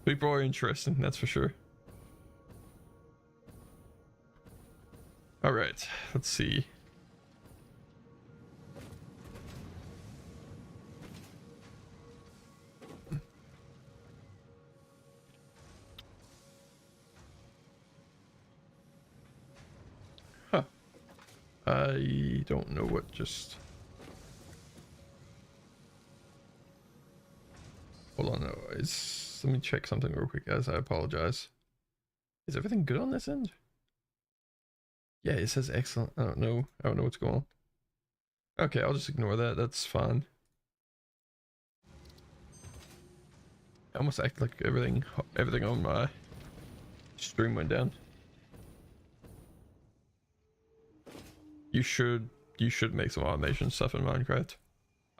People are interesting, that's for sure. All right, let's see. Huh. I don't know what just... Hold on, no, let me check something real quick, guys. I apologize. Is everything good on this end? Yeah, it says excellent. I don't know what's going on. Okay, I'll just ignore that. That's fine. I almost act like everything on my stream went down. You should make some automation stuff in Minecraft.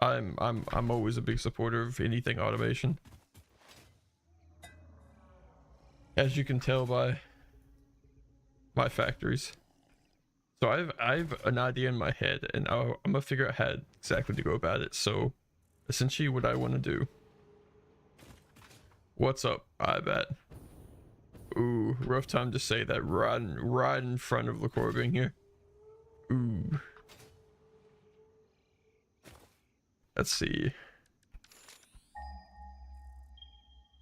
I'm always a big supporter of anything automation. As you can tell by my factories. So I've an idea in my head, and I'm gonna figure out how exactly to go about it. So essentially what I want to do. What's up, I bet. Ooh, rough time to say that right in front of LaCour being here. Ooh. Let's see.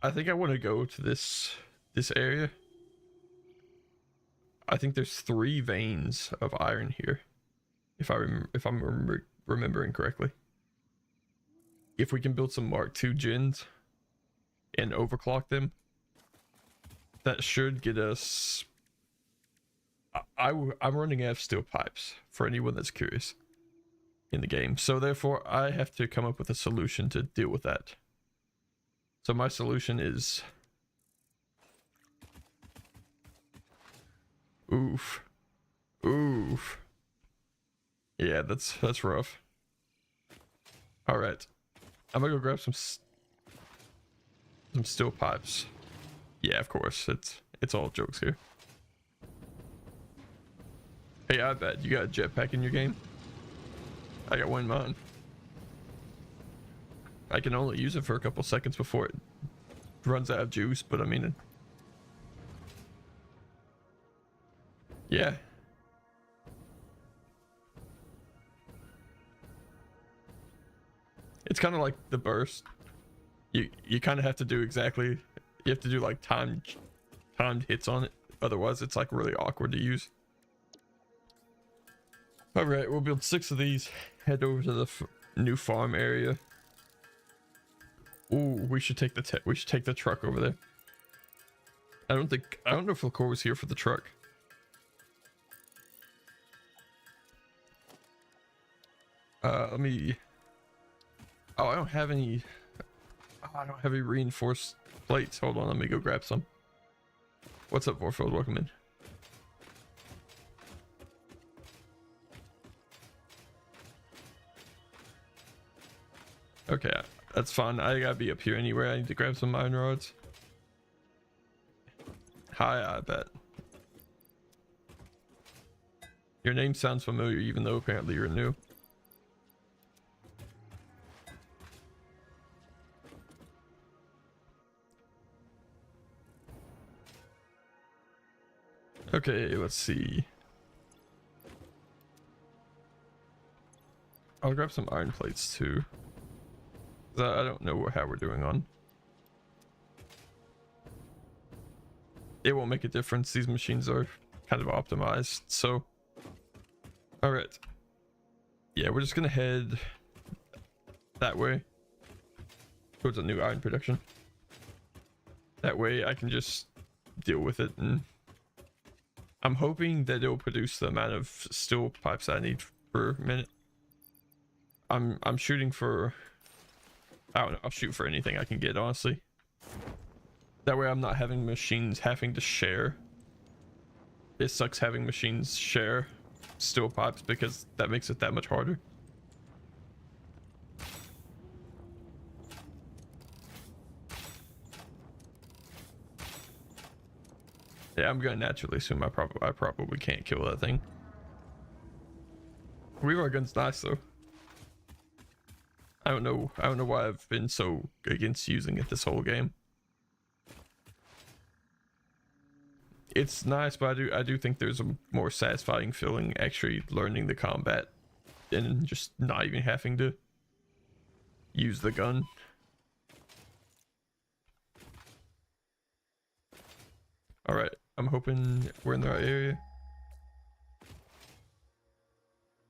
I think I want to go to this area. I think there's 3 veins of iron here, if I'm remembering correctly. If we can build some Mark II gens and overclock them, that should get us. I'm running out of steel pipes for anyone that's curious in the game, so therefore I have to come up with a solution to deal with that. So my solution is oof. Yeah, that's rough. All right, I'm gonna go grab some steel pipes. Yeah, of course, it's all jokes here. Hey, I bet you got a jetpack in your game. I got one in mine. I can only use it for a couple seconds before it runs out of juice, but I mean, yeah. It's kind of like the burst. You kind of have to do exactly. You have to do like timed hits on it. Otherwise, it's like really awkward to use. All right, we'll build 6 of these. Head over to the new farm area. Ooh, we should take the truck over there. I don't know if LaCour was here for the truck. Let me. Oh, I don't have any reinforced plates. Hold on, let me go grab some. What's up, Vorfield? Welcome in. Okay, that's fine. I gotta be up here anyway. I need to grab some iron rods. Hi, I bet. Your name sounds familiar, even though apparently you're new. Okay, let's see. I'll grab some iron plates too. I don't know how we're doing on. It won't make a difference. These machines are kind of optimized, so. All right. Yeah, we're just gonna head that way towards a new iron production. That way I can just deal with it, and I'm hoping that it'll produce the amount of steel pipes I need per minute. I'm shooting for. I don't know. I'll shoot for anything I can get, honestly. That way I'm not having machines having to share. It sucks having machines share steel pipes because that makes it that much harder. Yeah, I'm gonna naturally assume I probably can't kill that thing. Rebar gun's nice though. I don't know why I've been so against using it this whole game. it's nice, but I do think there's a more satisfying feeling actually learning the combat and just not even having to use the gun. All right, I'm hoping we're in the right area.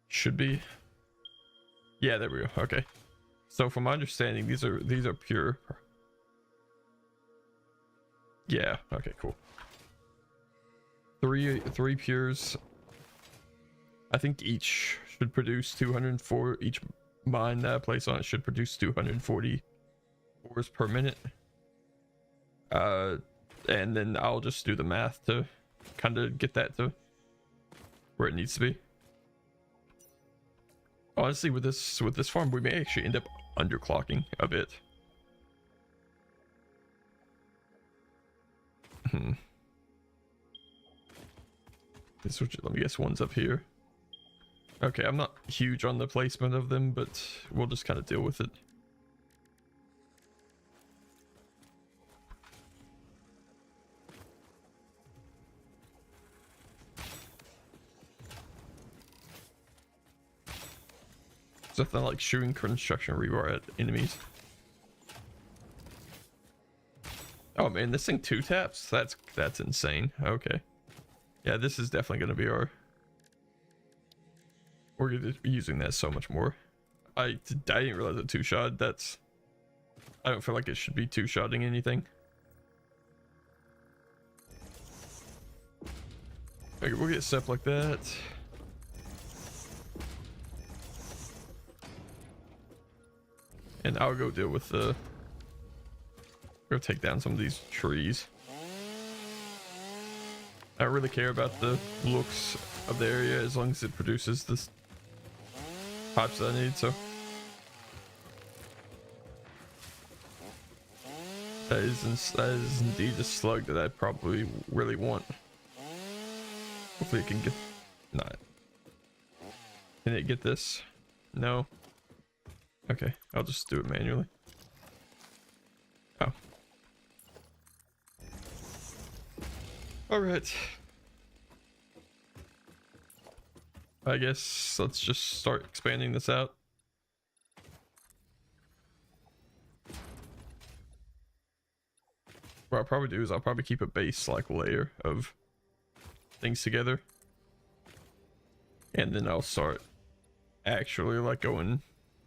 Should be. Yeah, there we go. Okay. So from my understanding, these are pure. Yeah. Okay. Cool. Three pures. I think each should produce 204. Each mine that I place on it should produce 240 ores per minute. And then I'll just do the math to kind of get that to where it needs to be. Honestly, with this farm, we may actually end up underclocking a bit. This, let me guess, one's up here. Okay, I'm not huge on the placement of them, but we'll just kind of deal with it. There's nothing like shooting construction rebar at enemies. Oh man, this thing 2 taps? That's insane. Okay. Yeah, this is definitely going to be our... We're going to be using that so much more. I didn't realize it 2-shot. That's... I don't feel like it should be 2-shotting anything. Okay, we'll get stuff like that. And I'll go deal with the... Go take down some of these trees. I don't really care about the looks of the area as long as it produces this pipes that I need, so. That is indeed a slug that I probably really want. Hopefully it can get... Not. Can it get this? No. Okay, I'll just do it manually. Oh. Alright. I guess let's just start expanding this out. What I'll probably do is I'll probably keep a base like layer of things together. And then I'll start actually like going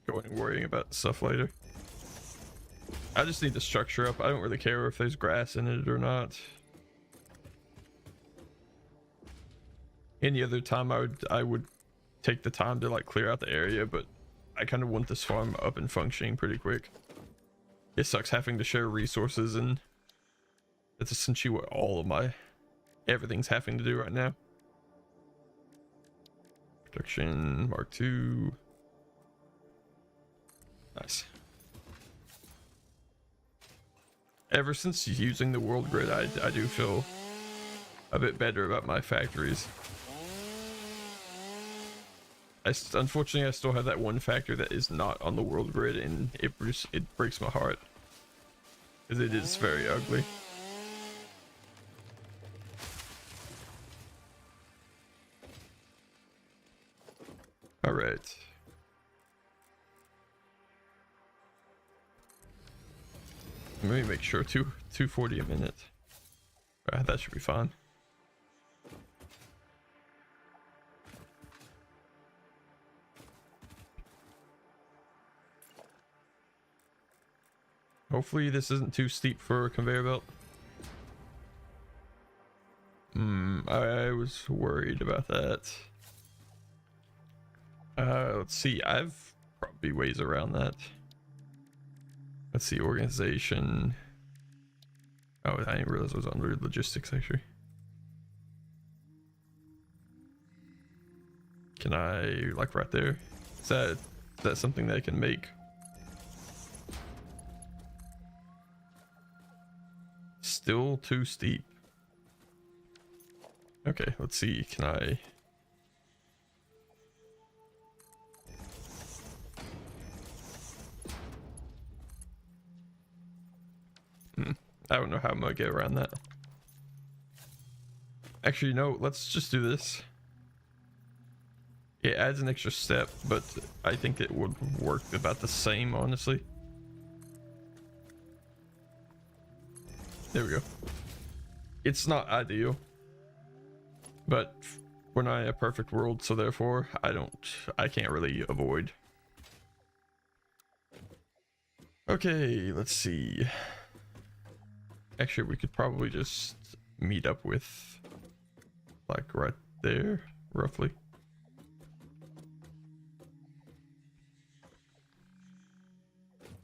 and worrying about stuff later. I just need the structure up. I don't really care if there's grass in it or not. Any other time I would take the time to like clear out the area, but I kind of want this farm up and functioning pretty quick. It sucks having to share resources, and that's essentially what all of my everything's having to do right now. Production Mark II. Nice. Ever since using the world grid, I do feel a bit better about my factories. Unfortunately, I still have that one factory that is not on the world grid, and it breaks my heart because it is very ugly. All right. Let me make sure 240 a minute. That should be fine. Hopefully this isn't too steep for a conveyor belt. I was worried about that. Let's see. I've probably ways around that. Let's see, organization. Oh, I didn't realize it was under logistics actually. Can I, like right there? Is that something that I can make? Still too steep. Okay, let's see. Can I? I don't know how I'm gonna get around that. Actually, no, let's just do this. It adds an extra step, but I think it would work about the same, honestly. There we go. It's not ideal, but we're not in a perfect world, so therefore I can't really avoid. Okay, let's see. Actually, we could probably just meet up with like right there, roughly.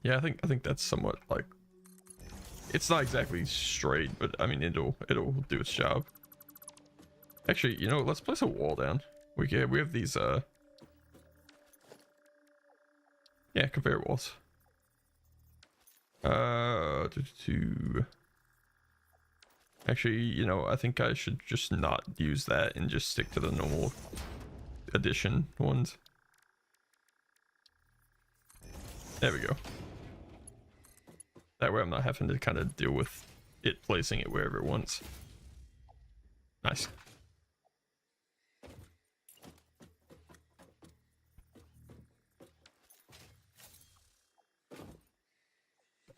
Yeah, I think that's somewhat like, it's not exactly straight, but I mean it'll do its job. Actually, you know, let's place a wall down. We have these yeah, conveyor walls. Actually, you know, I think I should just not use that and just stick to the normal addition ones. There we go. That way I'm not having to kind of deal with it placing it wherever it wants. Nice.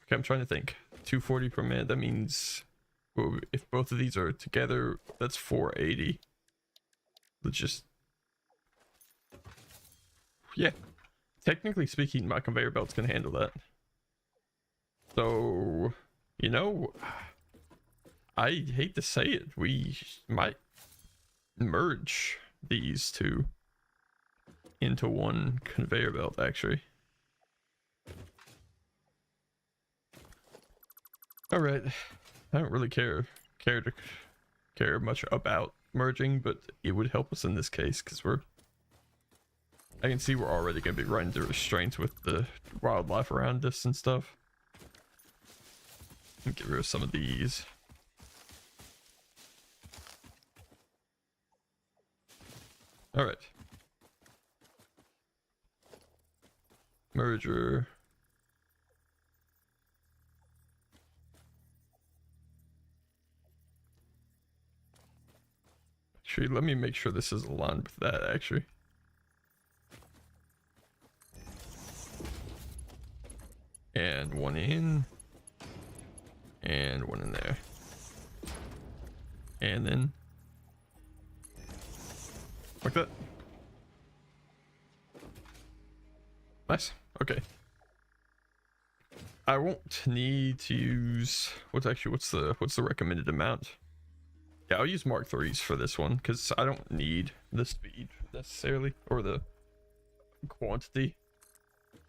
Okay, I'm trying to think. 240 per minute, that means, well, if both of these are together, that's 480. Let's just... Yeah. Technically speaking, my conveyor belts can handle that. So, you know, I hate to say it, we might merge these two into one conveyor belt, actually. All right, I don't really care much about merging, but it would help us in this case because I can see we're already going to be running into restraints with the wildlife around us and stuff. Get rid of some of these. All right. Merger. Actually, let me make sure this is aligned with that, actually. And one in. And one in there. And then like that. Nice. Okay. I won't need to use what's the recommended amount? Yeah, I'll use Mark 3s for this one because I don't need the speed necessarily or the quantity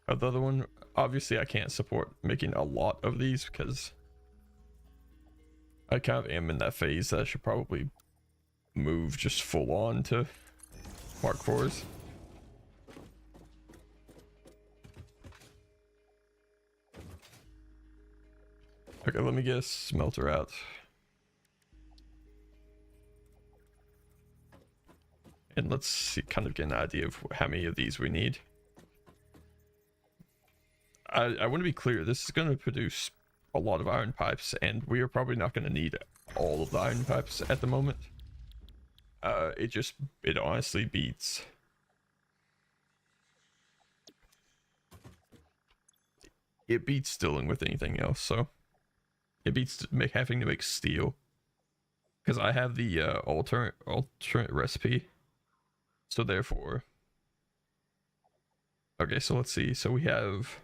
of the other one. Obviously, I can't support making a lot of these because I kind of am in that phase that I should probably move just full on to Mark 4s. Okay, let me get a smelter out. And let's see, kind of get an idea of how many of these we need. I want to be clear, this is going to produce a lot of iron pipes, and we are probably not going to need all of the iron pipes at the moment. It honestly beats... It beats dealing with anything else, so... It beats having to make steel. Because I have the alternate recipe. So therefore... Okay, so let's see. So we have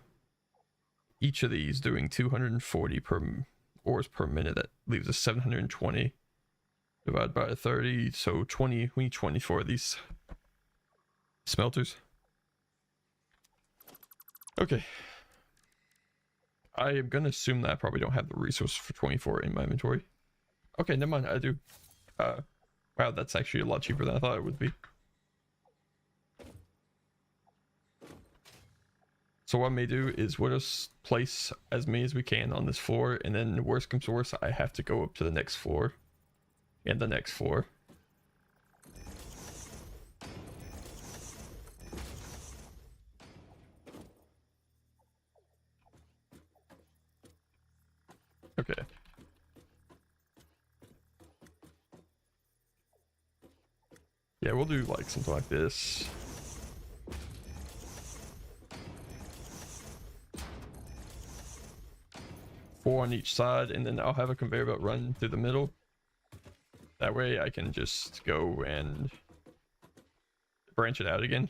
each of these doing 240 ores per minute. That leaves us 720 divided by 30. So 20, we need 24 of these smelters. Okay. I am gonna assume that I probably don't have the resource for 24 in my inventory. Okay, never mind, I do. Wow, that's actually a lot cheaper than I thought it would be. So what I may do is we'll just place as many as we can on this floor, and then worst comes to worst, I have to go up to the next floor and the next floor. Okay. Yeah, we'll do like something like this. Four on each side, and then I'll have a conveyor belt run through the middle. That way I can just go and branch it out again.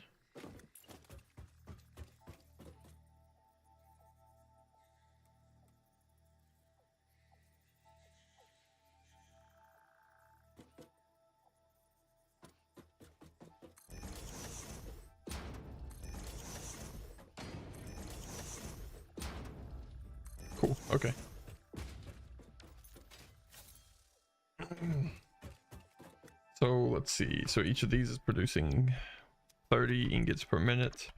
Cool, okay. So let's see, so each of these is producing 30 ingots per minute.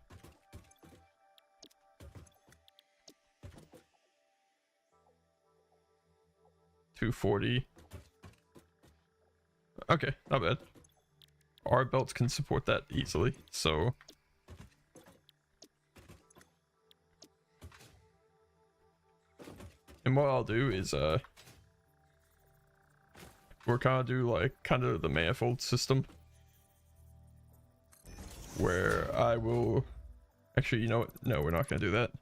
$240. Okay, not bad. Our belts can support that easily, so and what I'll do is we're kind of the manifold system where I will actually, you know what, no, we're not gonna do that.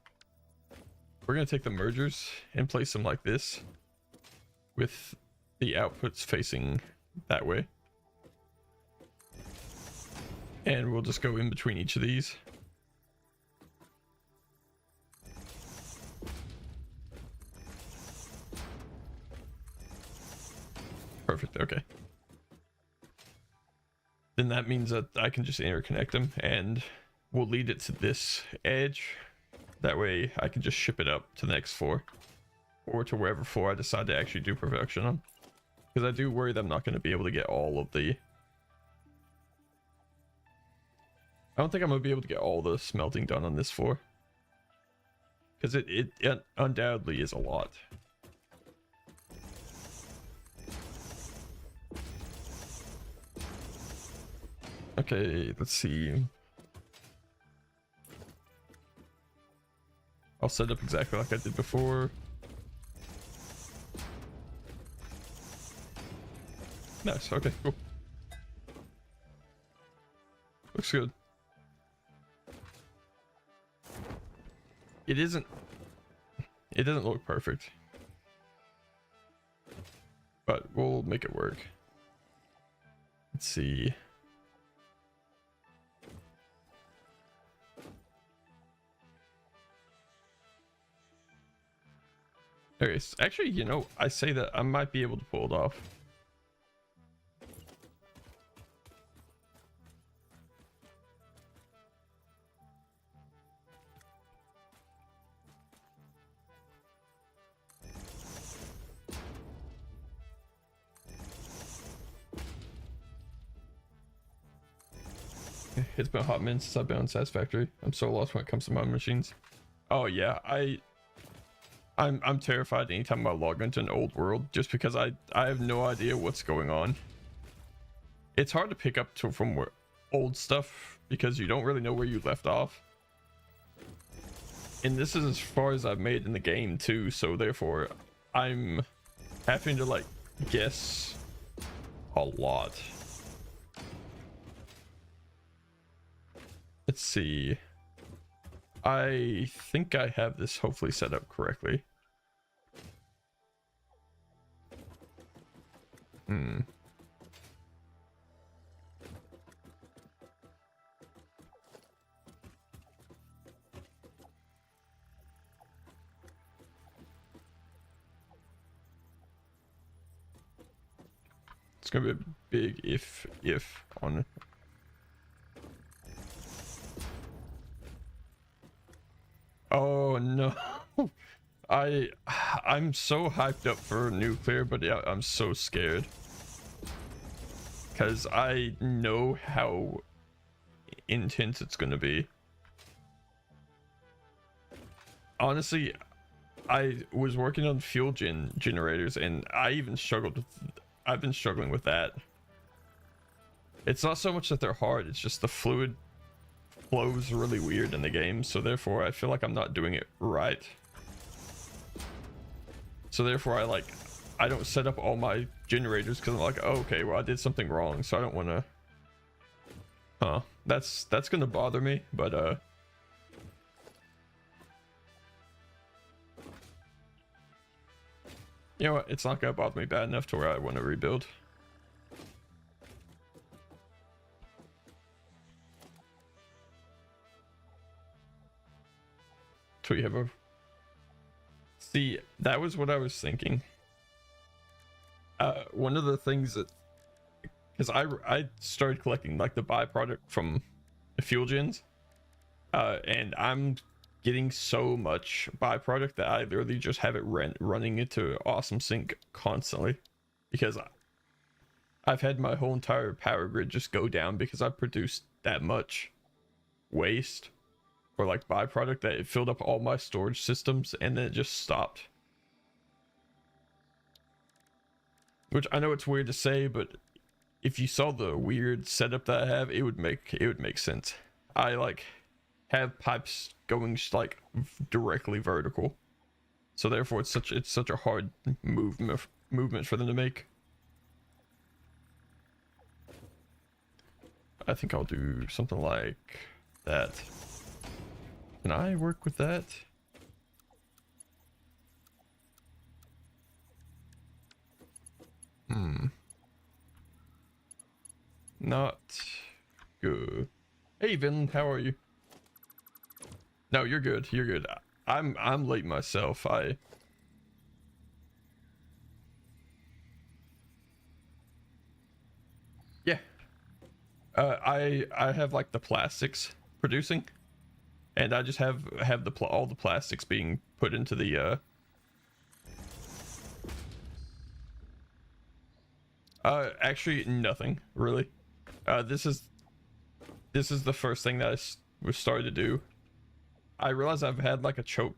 We're gonna take the mergers and place them like this with the outputs facing that way, and we'll just go in between each of these. Perfect, okay. Then that means that I can just interconnect them, and we'll lead it to this edge. That way I can just ship it up to the next floor, or to wherever floor I decide to actually do production on. Because I do worry that I'm not going to be able to get all of the... I don't think I'm going to be able to get all the smelting done on this floor. Because it undoubtedly is a lot. Okay, let's see. I'll set up exactly like I did before. Nice, okay, cool. Looks good. It doesn't look perfect, but we'll make it work. Let's see. Okay, actually, you know, I say that I might be able to pull it off. It's been a hot minute since I've been on Satisfactory. I'm so lost when it comes to my machines. Oh yeah, I'm terrified anytime I log into an old world, just because I have no idea what's going on. It's hard to pick up from old stuff because you don't really know where you left off. And this is as far as I've made in the game too, so therefore I'm having to like guess a lot. Let's see. I think I have this hopefully set up correctly. It's gonna be a big if on it. Oh no. I'm so hyped up for nuclear, but yeah, I'm so scared. Cause I know how intense it's gonna be. Honestly, I was working on fuel generators, and I've been struggling with that. It's not so much that they're hard, it's just the fluid flows really weird in the game, so therefore I feel like I'm not doing it right. So therefore I don't set up all my generators because I'm like, oh, okay, well I did something wrong, so I don't want to Huh. That's gonna bother me, but you know what? It's not gonna bother me bad enough to where I want to rebuild. So we have a... See, that was what I was thinking. One of the things that... Because I started collecting like the byproduct from the fuel gens. And I'm getting so much byproduct that I literally just have it running into Awesome Sync constantly. Because I've had my whole entire power grid just go down because I produced that much waste or like byproduct that it filled up all my storage systems and then it just stopped. Which I know it's weird to say, but if you saw the weird setup that I have, it would make sense. I like have pipes going like directly vertical, so therefore it's such a hard movement for them to make. I think I'll do something like that. Can I work with that? Not good. Hey Vin, how are you? No, you're good. You're good. I'm late myself. Yeah. I have like the plastics producing, and I just have all the plastics being put into the actually nothing really. This is the first thing that I was started to do. I realize I've had like a choke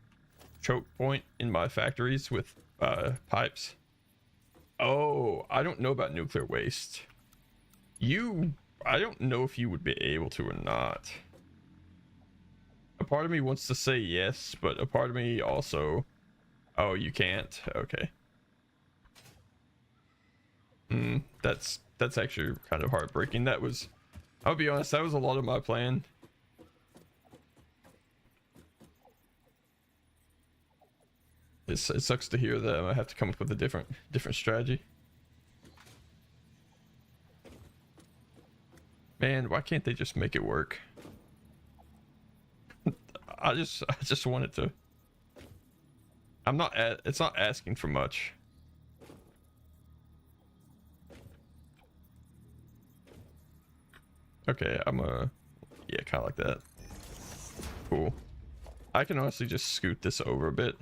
point in my factories with pipes. Oh, I don't know about nuclear waste. I don't know if you would be able to or not. A part of me wants to say yes, but a part of me also... Oh, you can't? Okay. That's actually kind of heartbreaking. That was... I'll be honest, that was a lot of my plan. It sucks to hear that I have to come up with a different strategy. Man, why can't they just make it work? I just want it to... it's not asking for much. Okay, yeah, kind of like that. Cool. I can honestly just scoot this over a bit.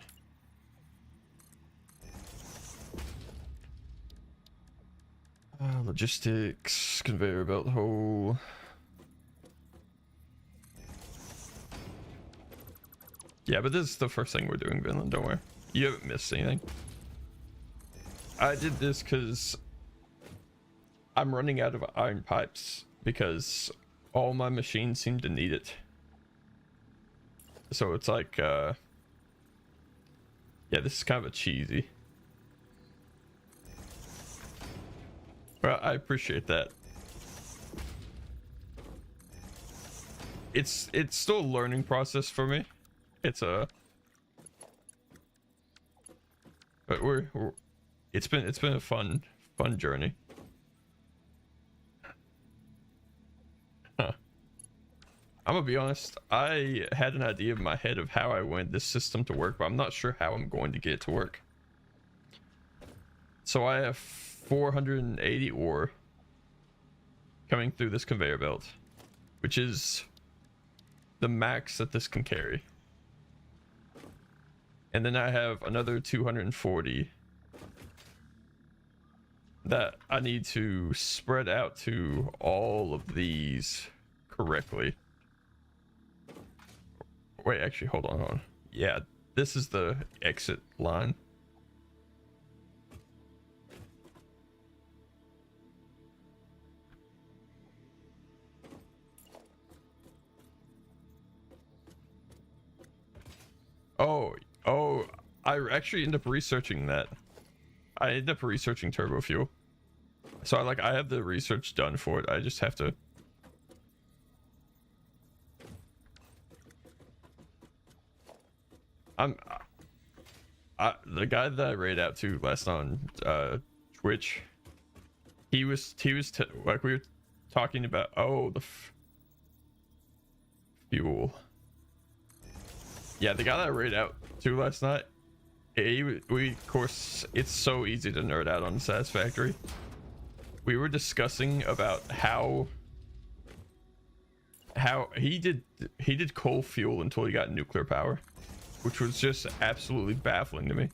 Logistics, conveyor belt hole. Yeah, but this is the first thing we're doing, Vinland, don't worry. You haven't missed anything. I did this because I'm running out of iron pipes because all my machines seem to need it. So it's like, yeah, this is kind of a cheesy. Well, I appreciate that. It's still a learning process for me. It's a... But it's been a fun journey. Huh. I'm gonna be honest, I had an idea in my head of how I want this system to work, but I'm not sure how I'm going to get it to work. So I have 480 ore coming through this conveyor belt, which is the max that this can carry. And then I have another 240 that I need to spread out to all of these correctly. Wait, actually, hold on. Yeah, this is the exit line. Oh, I actually ended up researching that. I ended up researching turbo fuel. So I have the research done for it. I just have to I'm the guy that I raid out to last on Twitch. He was like, we were talking about, oh, the fuel. Yeah, the guy that I raid out to last night, we of course, it's so easy to nerd out on Satisfactory. We were discussing about how he did coal fuel until he got nuclear power, which was just absolutely baffling to me.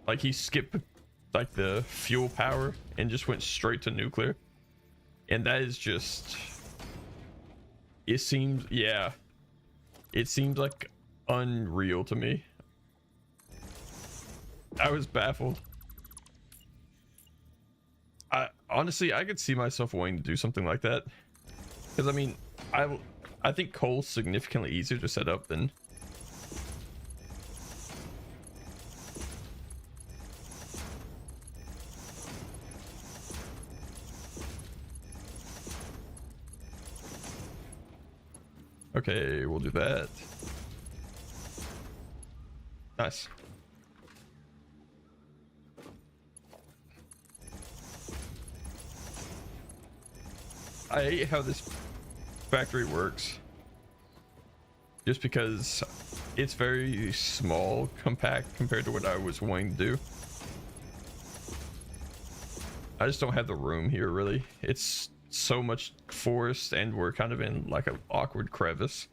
Like, he skipped like the fuel power and just went straight to nuclear, and that is just, it seems, yeah, it seemed like unreal to me. I was baffled. Honestly, I could see myself wanting to do something like that, because I mean, I think coal's significantly easier to set up than. Okay, we'll do that. Nice. I hate how this factory works, just because it's very small, compact compared to what I was wanting to do. I just don't have the room here, really. It's so much forest, and we're kind of in like an awkward crevice.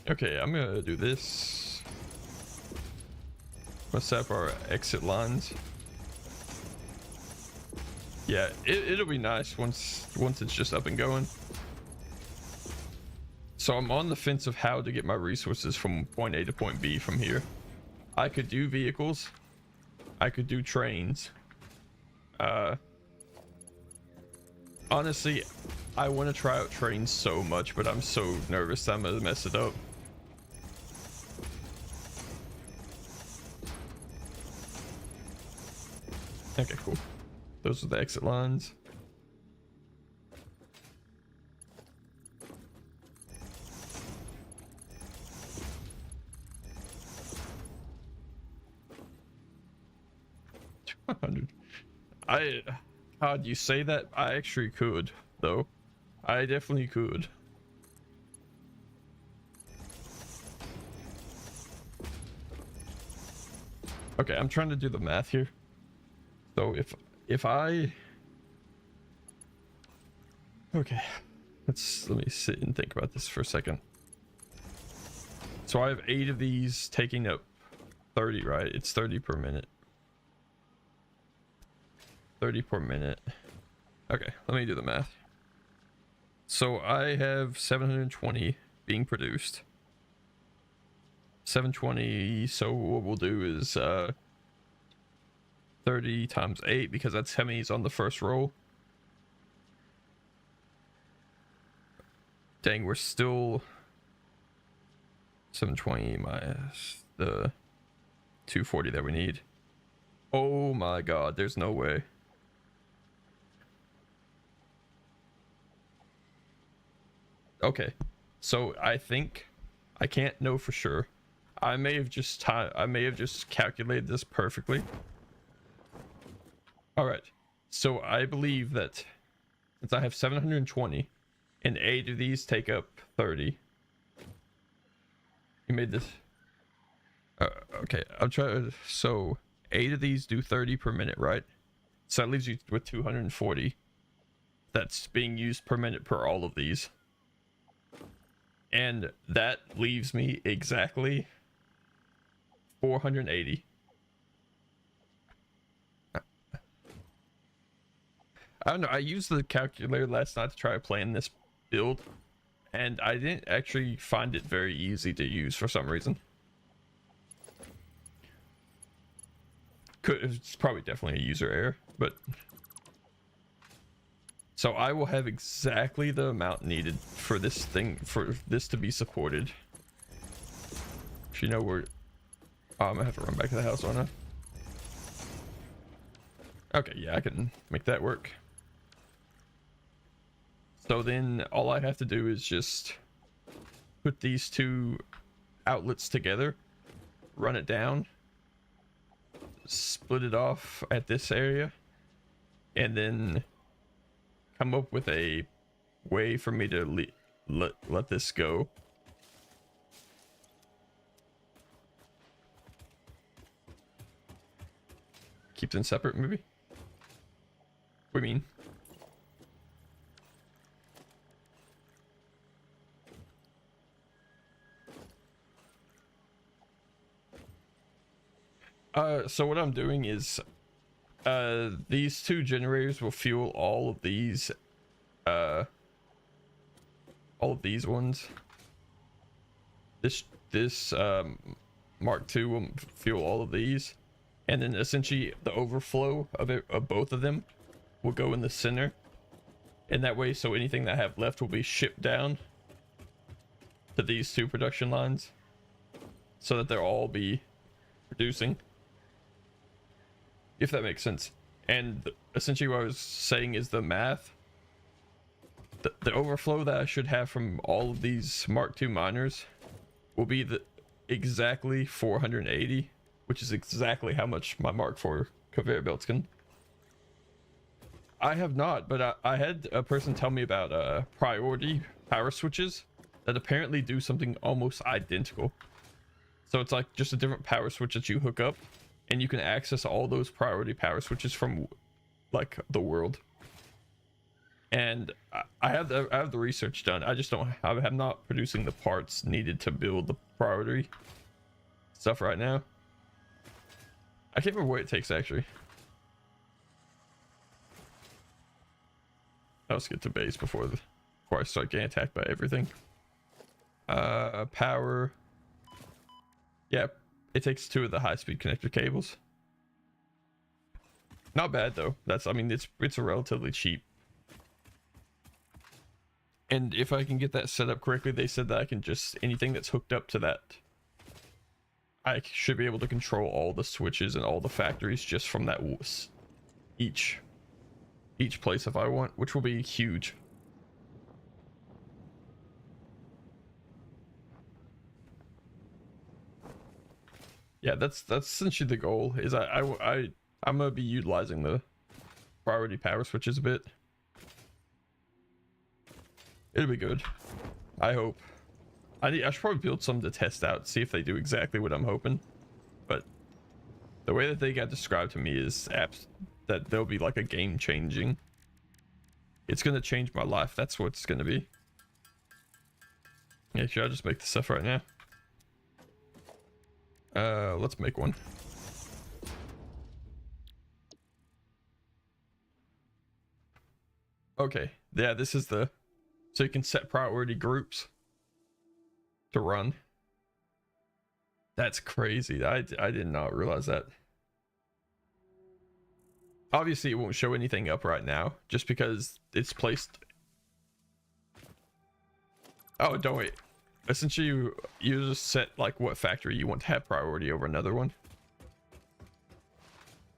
Okay, I'm gonna do this. Let's set up our exit lines. Yeah, it'll be nice once it's just up and going. So I'm on the fence of how to get my resources from point A to point B from here. I could do vehicles. I could do trains. Honestly, I want to try out trains so much, but I'm so nervous that I'm gonna mess it up. Okay, cool. Those are the exit lines. God, you say that? I actually could, though. I definitely could. Okay, I'm trying to do the math here. So if I, okay, let me sit and think about this for a second. So I have 8 of these taking up 30, right? It's 30 per minute. 30 per minute. Okay, let me do the math. So I have 720 being produced. 720, so what we'll do is 30 times 8, because that's how many's on the first roll. Dang, we're still 720 minus the 240 that we need. Oh my god, there's no way. Okay, so I think, I can't know for sure. I may have just calculated this perfectly. All right, so I believe that since I have 720 and 8 of these take up 30. You made this. Okay, I'll try. So 8 of these do 30 per minute, right? So that leaves you with 240. That's being used per minute per all of these. And that leaves me exactly 480. I don't know, I used the calculator last night to try to plan this build, and I didn't actually find it very easy to use for some reason. It's probably definitely a user error, but... So I will have exactly the amount needed for this thing, for this to be supported. You know, we're... Oh, I'm gonna have to run back to the house, aren't I? Okay, yeah, I can make that work. So then all I have to do is just put these two outlets together, run it down, split it off at this area, and then come up with a way for me to let this go. Keep them separate, maybe? What do you mean? So what I'm doing is, these two generators will fuel all of these ones. This Mark II will fuel all of these, and then essentially the overflow of both of them will go in the center, and that way, so anything that I have left will be shipped down to these two production lines, so that they'll all be producing, if that makes sense. And essentially what I was saying is the math, the overflow that I should have from all of these Mark II miners will be exactly 480, which is exactly how much my Mark IV conveyor belts can. I have not, but I had a person tell me about priority power switches that apparently do something almost identical. So it's like just a different power switch that you hook up, and you can access all those priority power switches from like the world. And I have the research done. I just I'm not producing the parts needed to build the priority stuff right now. I can't remember what it takes actually. Let's get to base before I start getting attacked by everything. Power. Yeah, it takes 2 of the high-speed connector cables. Not bad though. I mean, it's relatively cheap. And if I can get that set up correctly, they said that I can just, anything that's hooked up to that, I should be able to control all the switches and all the factories just from that each place if I want, which will be huge. Yeah, that's essentially the goal. Is I'm gonna be utilizing the priority power switches a bit. It'll be good, I hope. I should probably build some to test out, see if they do exactly what I'm hoping. But the way that they got described to me is that they'll be like a game changing. It's gonna change my life. That's what it's gonna be. Yeah, should I just make the stuff right now? Let's make one. Okay, yeah, this is so you can set priority groups to run. That's crazy. I did not realize that. Obviously it won't show anything up right now just because it's placed. Oh, don't wait. Essentially you just set like what factory you want to have priority over another one.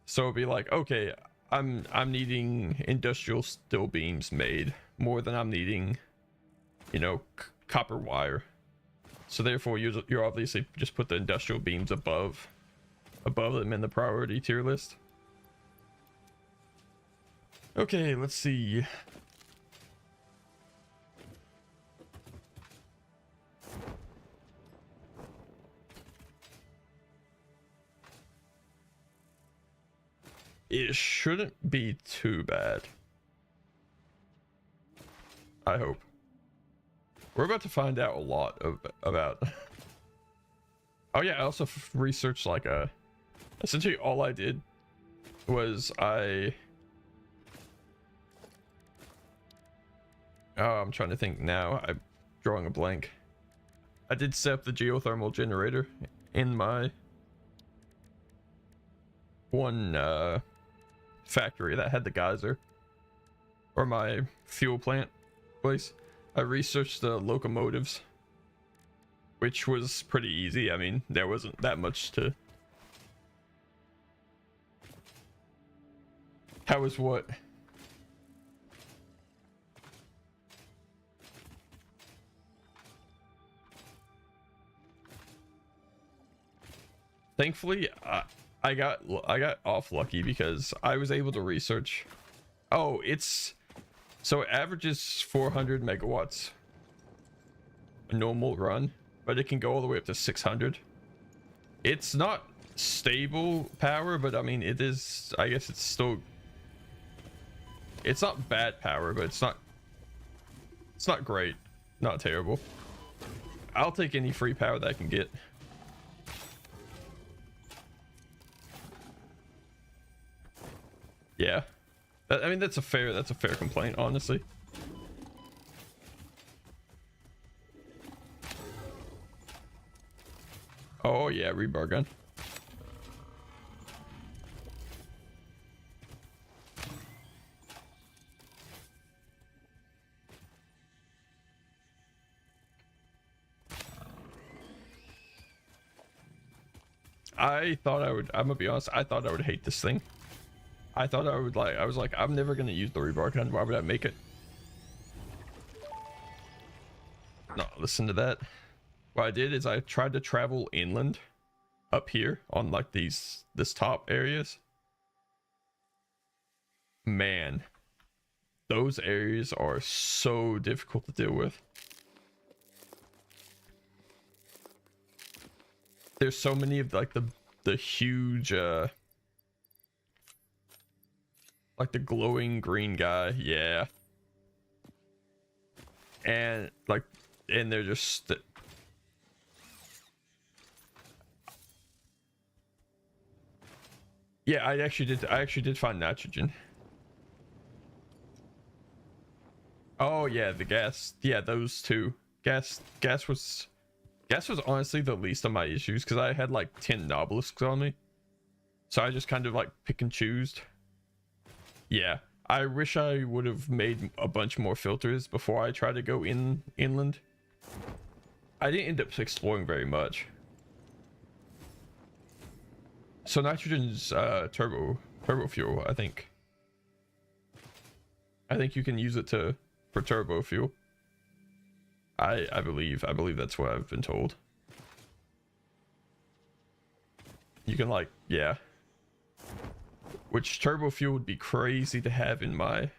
So it'll be like, okay, I'm needing industrial steel beams made more than I'm needing, you know, copper wire. So therefore you're obviously just put the industrial beams above them in the priority tier list. Okay, let's see. It shouldn't be too bad. I hope. We're about to find out a lot about. Oh yeah, I also researched like essentially all I did was I'm trying to think now. I'm drawing a blank. I did set up the geothermal generator in my one factory that had the geyser, or my fuel plant place. I researched the locomotives, which was pretty easy. I mean, there wasn't that much to How is what? Thankfully, I got off lucky because I was able to research. Oh, so it averages 400 megawatts a normal run, but it can go all the way up to 600. It's not stable power, but I mean it is. I guess it's still. It's not bad power, but it's not great, not terrible. I'll take any free power that I can get. Yeah, I mean that's a fair complaint, honestly. Oh yeah, rebar gun. I thought I would. I'm gonna be honest. I thought I would hate this thing. I thought I would like. I was like, I'm never gonna use the rebar gun. Why would I make it? No, listen to that. What I did is I tried to travel inland, up here on like this top areas. Man, those areas are so difficult to deal with. There's so many of like the huge like the glowing green guy, yeah. And like, and they're just yeah, I actually did find nitrogen. Oh yeah, the gas, yeah, those two. Gas was honestly the least of my issues because I had like 10 nobelisks on me, so I just kind of like pick and choose. Yeah, I wish I would have made a bunch more filters before I tried to go inland. I didn't end up exploring very much. So nitrogen's turbo fuel, I think. I think you can use it for turbo fuel. I believe that's what I've been told. You can like, yeah. Which turbo fuel would be crazy to have in my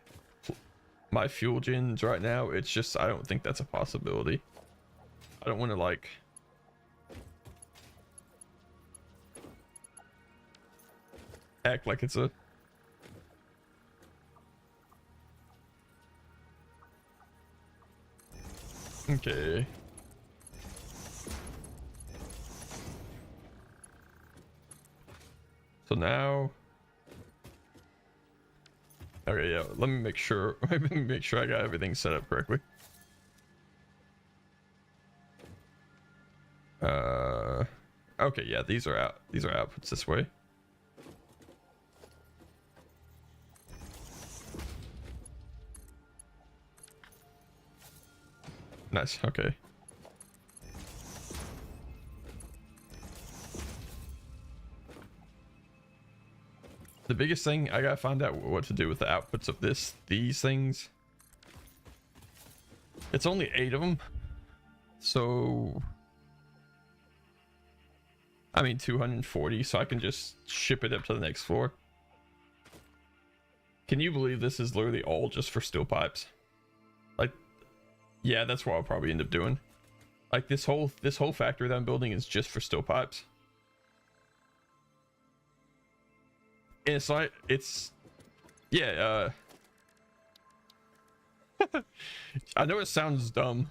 fuel gens right now. It's just I don't think that's a possibility. I don't want to like act like it's a okay. So now, okay, yeah. Let me make sure. Let me make sure I got everything set up correctly. Okay, yeah. These are out. These are outputs this way. Nice. Okay. The biggest thing I gotta find out what to do with the outputs of these things. It's only 8 of them, so I mean 240, so I can just ship it up to the next floor. Can you believe this is literally all just for steel pipes? Like, yeah, that's what I'll probably end up doing. Like this whole factory that I'm building is just for steel pipes. And it's like, it's, yeah, I know it sounds dumb,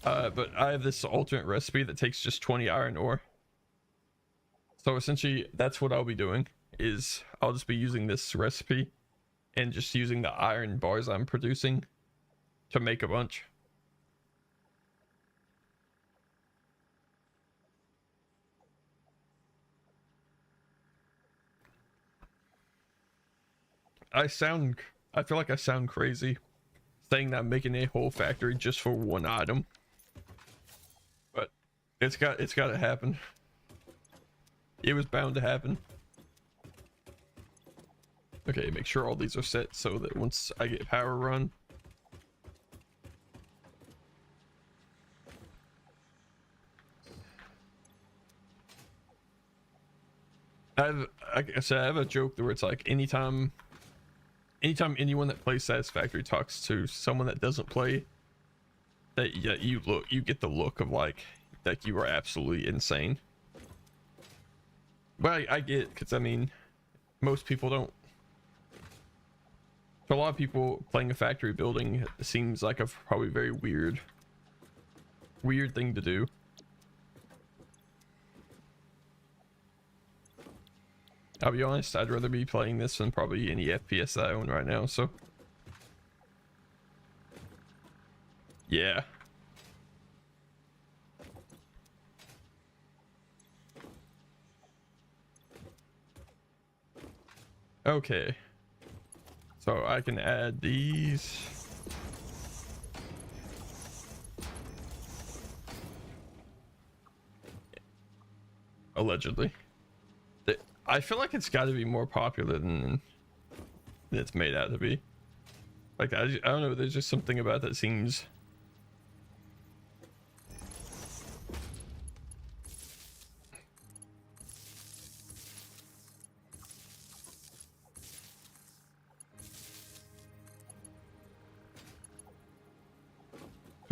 but I have this alternate recipe that takes just 20 iron ore. So essentially, that's what I'll be doing, is I'll just be using this recipe and just using the iron bars I'm producing to make a bunch. I feel like I sound crazy saying that I'm making a whole factory just for one item, but it's got to happen. It was bound to happen. Okay, make sure all these are set so that once I get power run. Like I said, I have a joke where it's like anytime anyone that plays Satisfactory talks to someone that doesn't play, that you get the look of like you are absolutely insane. But I get, because I mean, most people don't. For a lot of people, playing a factory building seems like a probably very weird thing to do. I'll be honest, I'd rather be playing this than probably any FPS that I own right now, so. Yeah. Okay. So I can add these. Allegedly. I feel like it's got to be more popular than it's made out to be. Like, I don't know, there's just something about that seems...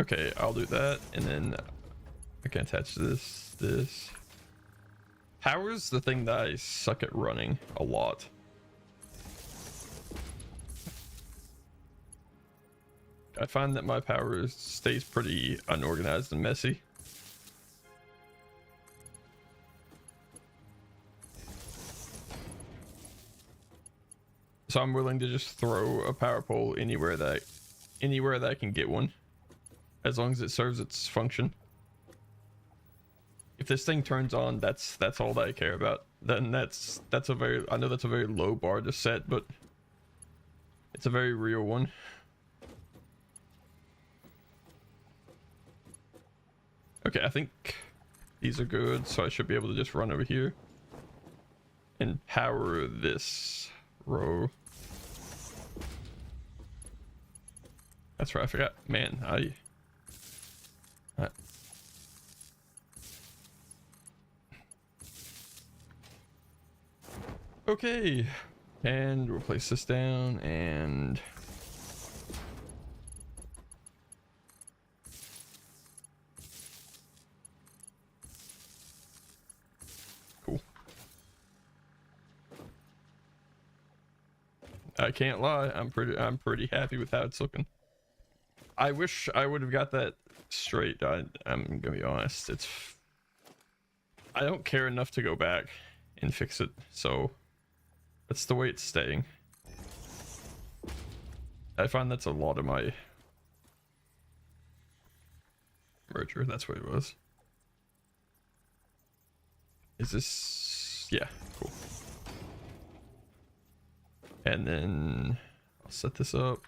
Okay, I'll do that, and then I can attach this. Power's the thing that I suck at running a lot. I find that my power stays pretty unorganized and messy. So I'm willing to just throw a power pole anywhere that I can get one, as long as it serves its function. If this thing turns on, that's all that I care about. Then that's a very, I know that's a very low bar to set, but it's a very real one. Okay, I think these are good, so I should be able to just run over here and power this row. That's right, I forgot. Man, okay, and we'll place this down and cool. I can't lie, I'm pretty happy with how it's looking. I wish I would have got that straight. I'm gonna be honest, I don't care enough to go back and fix it, so that's the way it's staying. I find that's a lot of my merger. That's what it was. Is this? Yeah, cool. And then I'll set this up.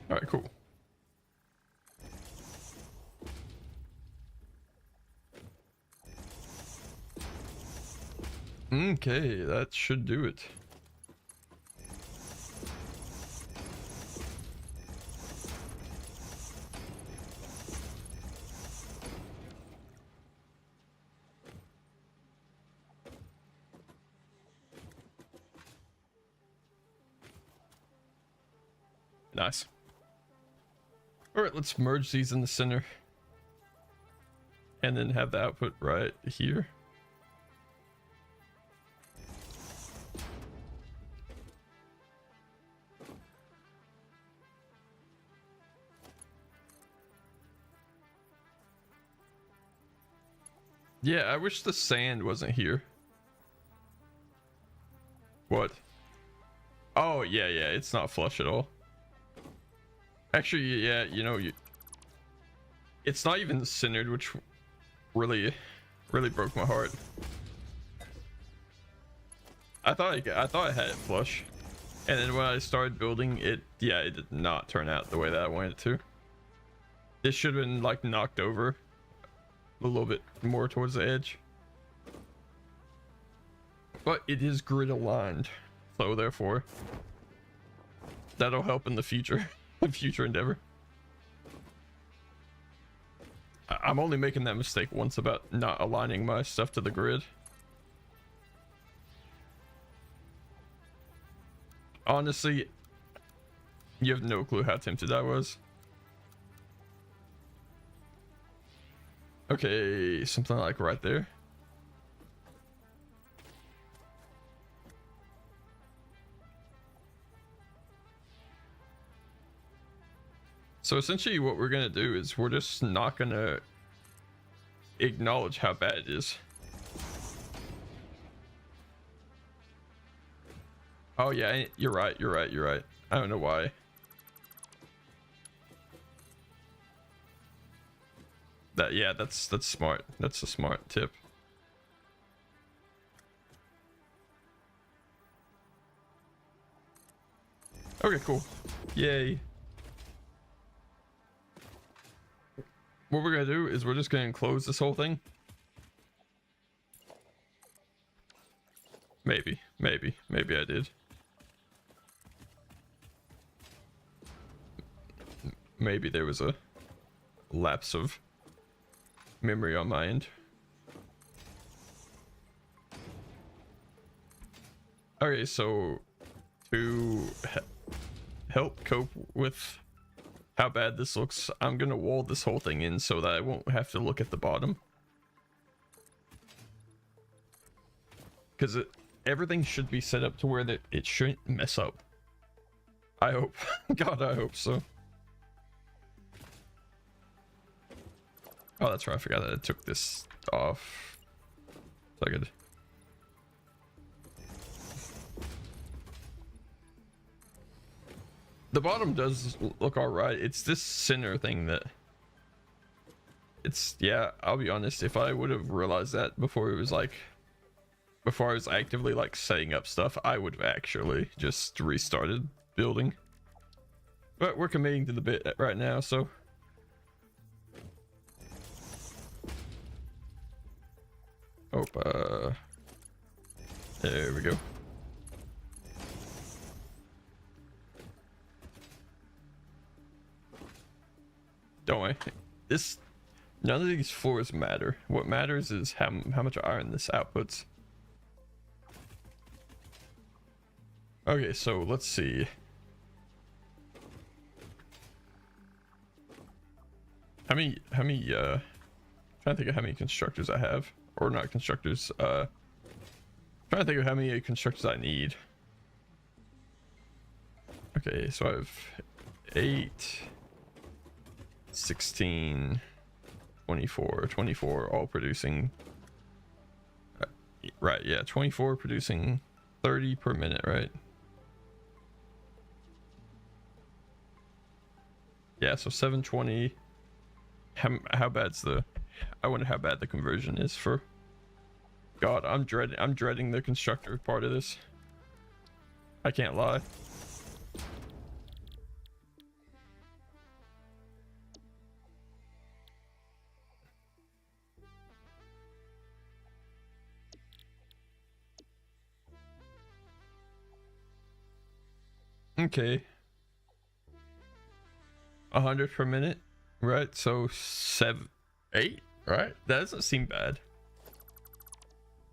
All right, cool. Okay, that should do it. Nice. All right, let's merge these in the center and then have the output right here. Yeah, I wish the sand wasn't here. What? Oh, yeah, it's not flush at all. Actually, yeah, you know, it's not even centered, which really broke my heart. I thought I had it flush, And then when I started building it, yeah, it did not turn out the way that I wanted it to. This should have been like knocked over a little bit more towards the edge. But it is grid aligned, so therefore that'll help in the future, future endeavor. I'm only making that mistake once about not aligning my stuff to the grid. Honestly, you have no clue how tempted I was. Okay, something like right there. So essentially what we're gonna do is we're just not gonna acknowledge how bad it is. Oh yeah, you're right. I don't know why. Yeah, that's smart. That's a smart tip. Okay, cool. Yay. What we're gonna do is we're just gonna close this whole thing. Maybe I did. Maybe there was a lapse of memory on my end. Okay, so to help cope with how bad this looks, I'm gonna wall this whole thing in so that I won't have to look at the bottom. Because everything should be set up to where that it shouldn't mess up. I hope. God, I hope so. Oh, that's right. I forgot that I took this off. So I could... The bottom does look alright. It's this center thing that... It's... Yeah, I'll be honest. If I would have realized that before it was like... Before I was actively like setting up stuff, I would have actually just restarted building. But we're committing to the bit right now, so... Oh, there we go. Don't worry. None of these floors matter. What matters is how much iron this outputs. Okay, so let's see. How many trying to think of how many constructors I have. Or not constructors, trying to think of how many constructors I need. Okay, so I have 8, 16, 24 all producing. Right, yeah, 24 producing 30 per minute, right? Yeah, so 720. How bad's the... I wonder how bad the conversion is for... God, I'm dreading the constructor part of this. I can't lie. Okay. 100 per minute, right? So 8, right? That doesn't seem bad.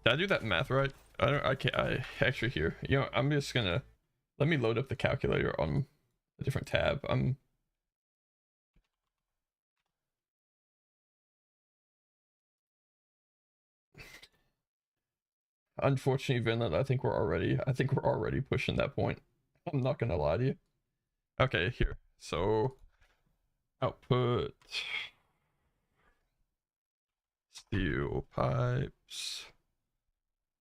Did I do that math right? I actually here. You know, I'm just gonna let me load up the calculator on a different tab. Unfortunately, Vinland, I think we're already pushing that point. I'm not gonna lie to you. Okay, here. So output steel pipes.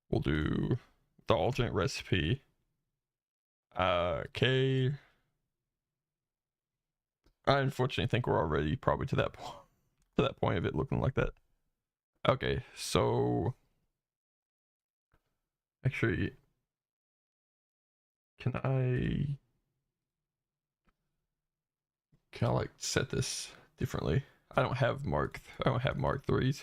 We'll do the alternate recipe. Okay. I unfortunately think we're already probably to that point of it looking like that. Okay, so actually, Can I like set this differently? I don't have Mark 3s.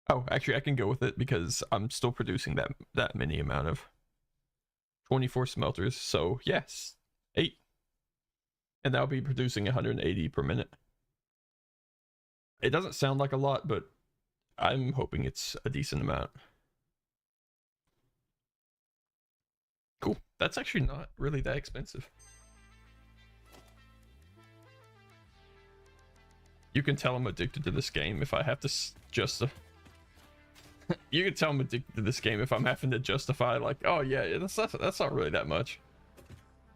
Oh, actually I can go with it because I'm still producing that many amount of 24 smelters. So yes, 8. And that'll be producing 180 per minute. It doesn't sound like a lot, but I'm hoping it's a decent amount. Cool. That's actually not really that expensive. You can tell I'm addicted to this game if I have to you can tell I'm addicted to this game if I'm having to justify like, oh yeah, that's not really that much.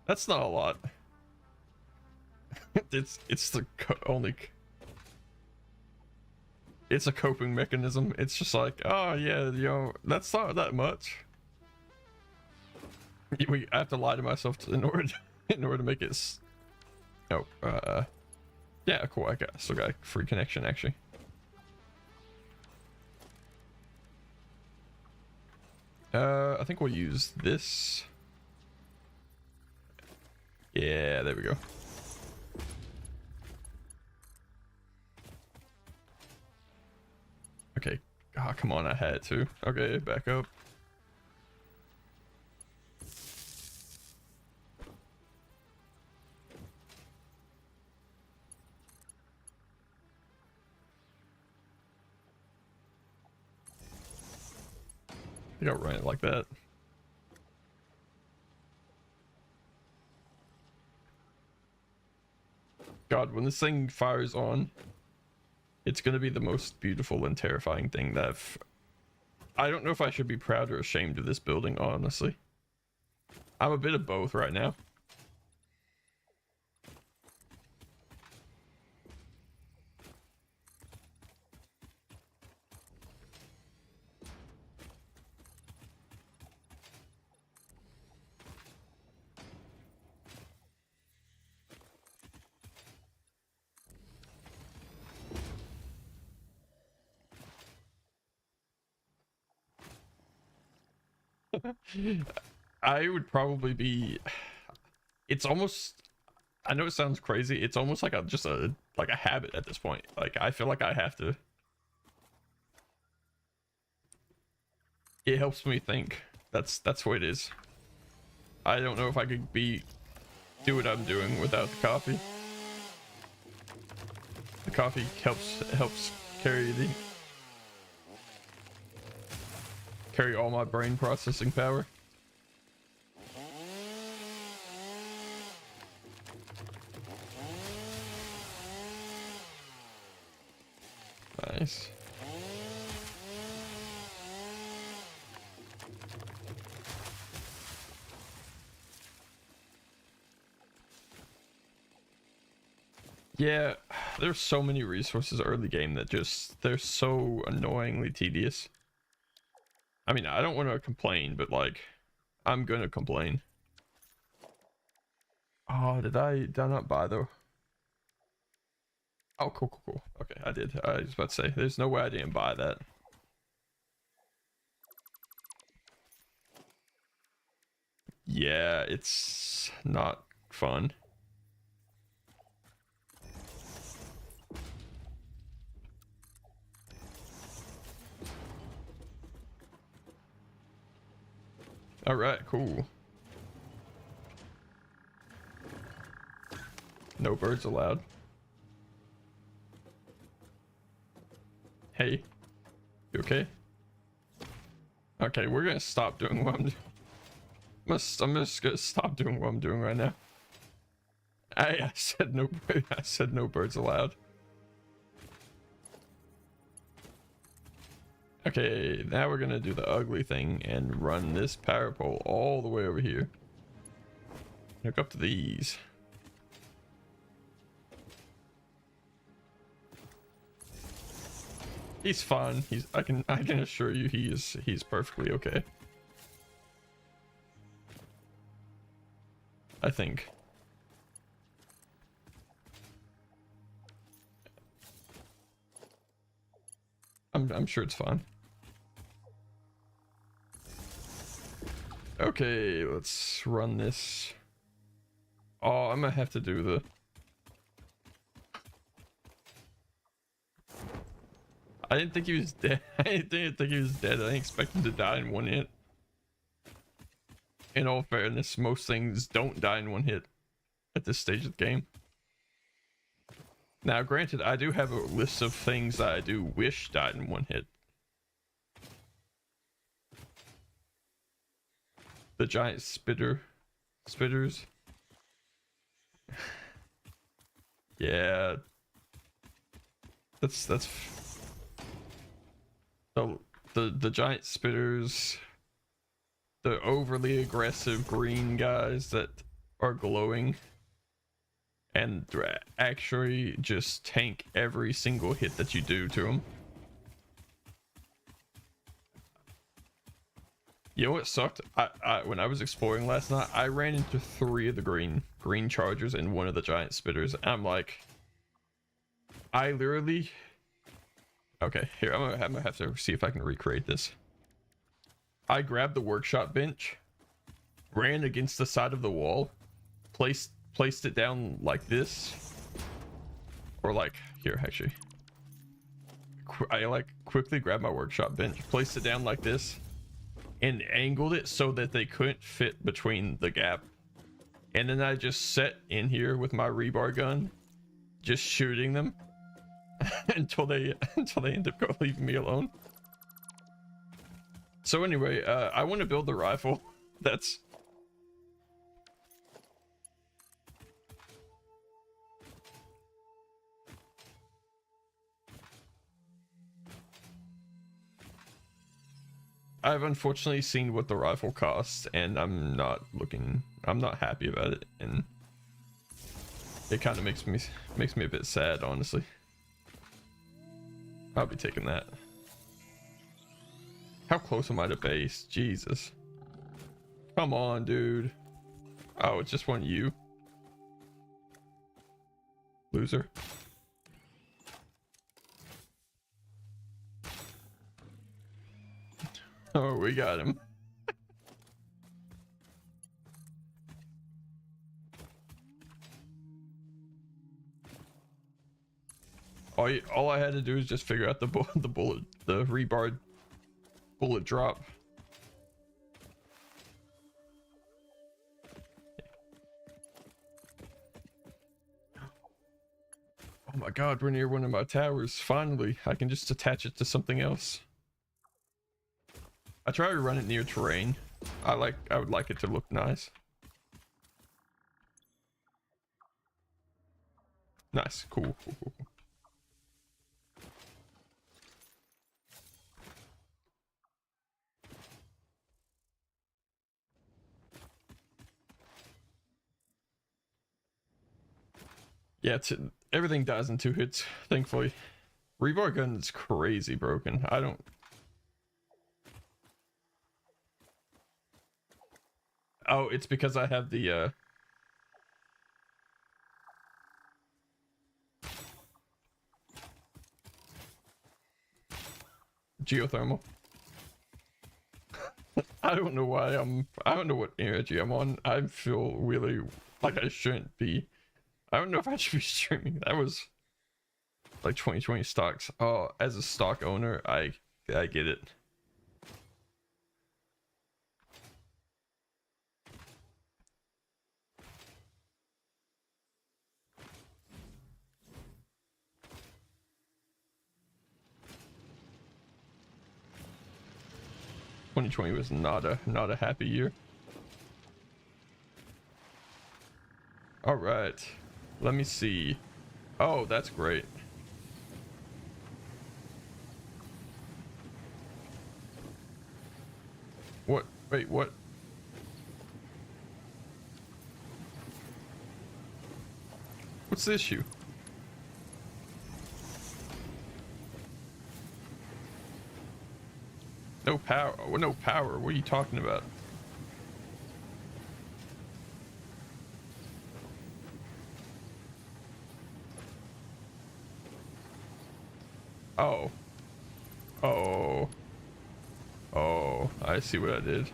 That's not a lot. It's the only. It's a coping mechanism. It's just like, oh yeah, that's not that much. I have to lie to myself in order to make it. Oh, yeah, cool. I still got a free connection actually. I think we'll use this. Yeah, there we go. Okay. Ah, come on, I had to. Okay, back up. I think I'll run it like that. God, when this thing fires on, it's gonna be the most beautiful and terrifying thing that I don't know if I should be proud or ashamed of this building, honestly. I'm a bit of both right now. I would probably be. It's almost. I know it sounds crazy. It's almost like just a habit at this point. Like I feel like I have to. It helps me think. That's what it is. I don't know if I could do what I'm doing without the coffee. The coffee helps carry all my brain processing power. Nice. Yeah, there's so many resources early game that they're so annoyingly tedious. I mean, I don't want to complain, but like, I'm gonna complain. Oh, did I not buy though? Oh, cool. Okay, I did. I was about to say, there's no way I didn't buy that. Yeah, it's not fun. All right, cool. No birds allowed. Hey, you okay? Okay, we're gonna stop doing what I'm doing. I'm just gonna stop doing what I'm doing right now. I said no. I said no birds allowed. Okay, now we're gonna do the ugly thing and run this power pole all the way over here. Hook up to these. He's fine. I can assure you he's perfectly okay. I think. I'm sure it's fine. Okay, let's run this. Oh, I'm gonna have to do the... I didn't think he was dead. I didn't think he was dead. I didn't expect him to die in one hit. In all fairness, most things don't die in one hit at this stage of the game. Now, granted, I do have a list of things that I do wish died in one hit. The giant spitters. Yeah. That's the giant spitters, the overly aggressive green guys that are glowing and actually just tank every single hit that you do to them. You know what sucked? I when I was exploring last night, I ran into 3 of the green chargers and 1 of the giant spitters. I'm like, I literally... Okay, here, I'm gonna have to see if I can recreate this. I grabbed the workshop bench, ran against the side of the wall, placed it down like this, or like here actually. I like quickly grabbed my workshop bench, placed it down like this, and angled it so that they couldn't fit between the gap. And then I just sat in here with my rebar gun, just shooting them until they end up leaving me alone. So anyway, I want to build the rifle. That's... I've unfortunately seen what the rifle costs, and I'm not happy about it, and it kind of makes me a bit sad, honestly. I'll be taking that. How close am I to base? Jesus. Come on, dude. Oh, it's just one you. Loser. Oh, we got him. All I had to do is just figure out the rebar bullet drop. Oh my god, we're near one of my towers. Finally, I can just attach it to something else. I try to run it near terrain. I would like it to look nice. Nice, cool. Yeah, everything dies in 2 hits, thankfully. Rebar gun's crazy broken. I don't... Oh, it's because I have the geothermal. I don't know why I don't know what energy I'm on. I feel really like I shouldn't be. I don't know if I should be streaming. That was like 2020 stocks. Oh, as a stock owner, I get it. ...2020 was not a happy year. All right, let me see. Oh, that's great. What? Wait, what? What's the issue? No power. No power. What are you talking about? Oh. Oh. Oh, I see what I did.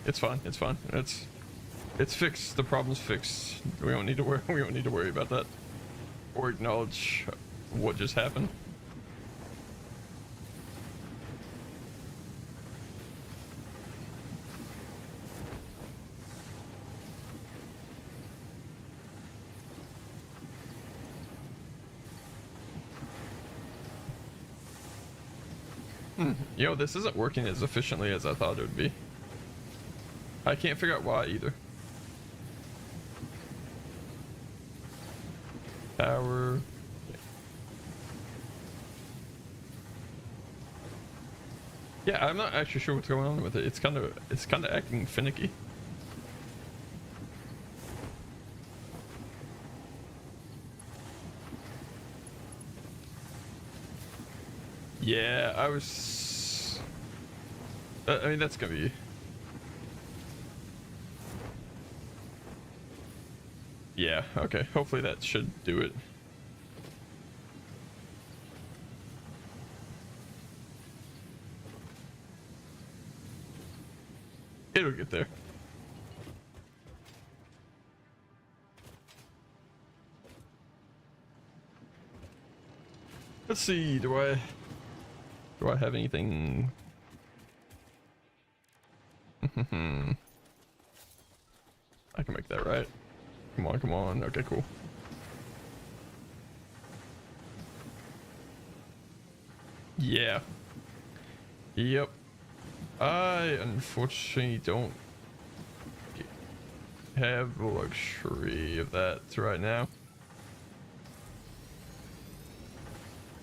It's fine. It's fine. It's fixed. The problem's fixed. We don't need to worry. We don't need to worry about that or acknowledge what just happened. You know, this isn't working as efficiently as I thought it would be. I can't figure out why either. Power. Yeah, I'm not actually sure what's going on with it. It's kind of acting finicky. Yeah, I was. I mean, that's gonna be. Yeah, okay. Hopefully that should do it. It'll get there. Let's see, do I have anything? I can make that right. Come on, come on. Okay, cool. Yeah. Yep. I unfortunately don't have the luxury of that right now.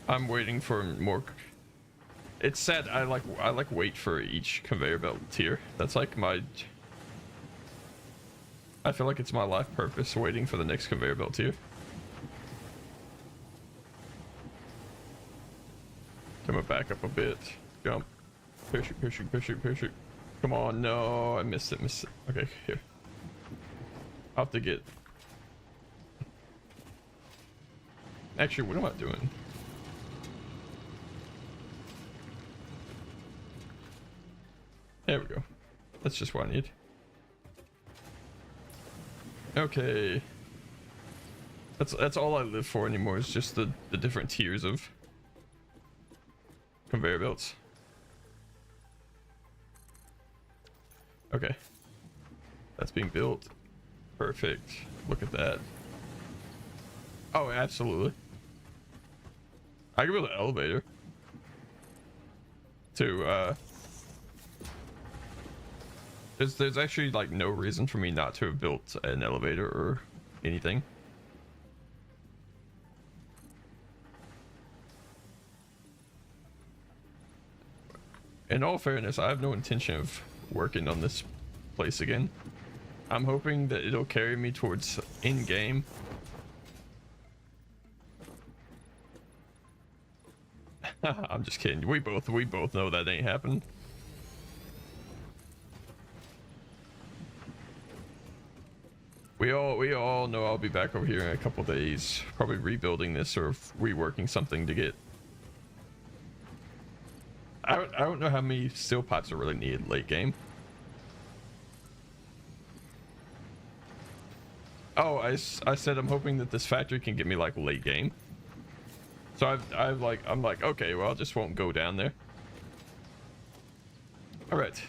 I'm waiting for more. It's sad. I like wait for each conveyor belt tier. That's like my. I feel like it's my life purpose waiting for the next conveyor belt tier. Come on, back up a bit. Jump. Parachute, parachute, parachute, parachute. Come on, no, I missed it, missed it. Okay, here. I'll have to get. Actually, what am I doing? There we go. That's just what I need. Okay. That's all I live for anymore is just the different tiers of conveyor belts. Okay. That's being built. Perfect. Look at that. Oh, absolutely. I can build an elevator. To, There's actually like no reason for me not to have built an elevator or anything. In all fairness, I have no intention of working on this place again. I'm hoping that it'll carry me towards in-game. I'm just kidding. We both know that ain't happening. We all know I'll be back over here in a couple days, probably rebuilding this or reworking something to get. I don't know how many steel pipes are really needed late game. Oh, I said I'm hoping that this factory can get me like late game. So I'm like, okay, well, I just won't go down there. All right,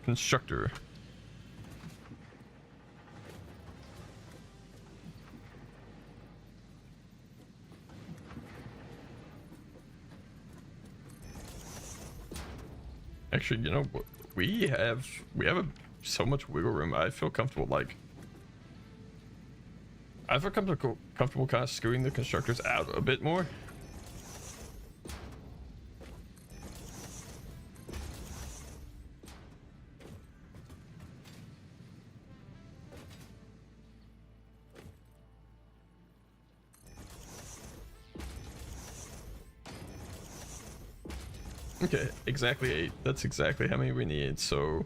constructor. Actually, you know, we have so much wiggle room. I feel comfortable, like I feel comfortable kind of screwing the constructors out a bit more. Okay, exactly 8. That's exactly how many we need, so...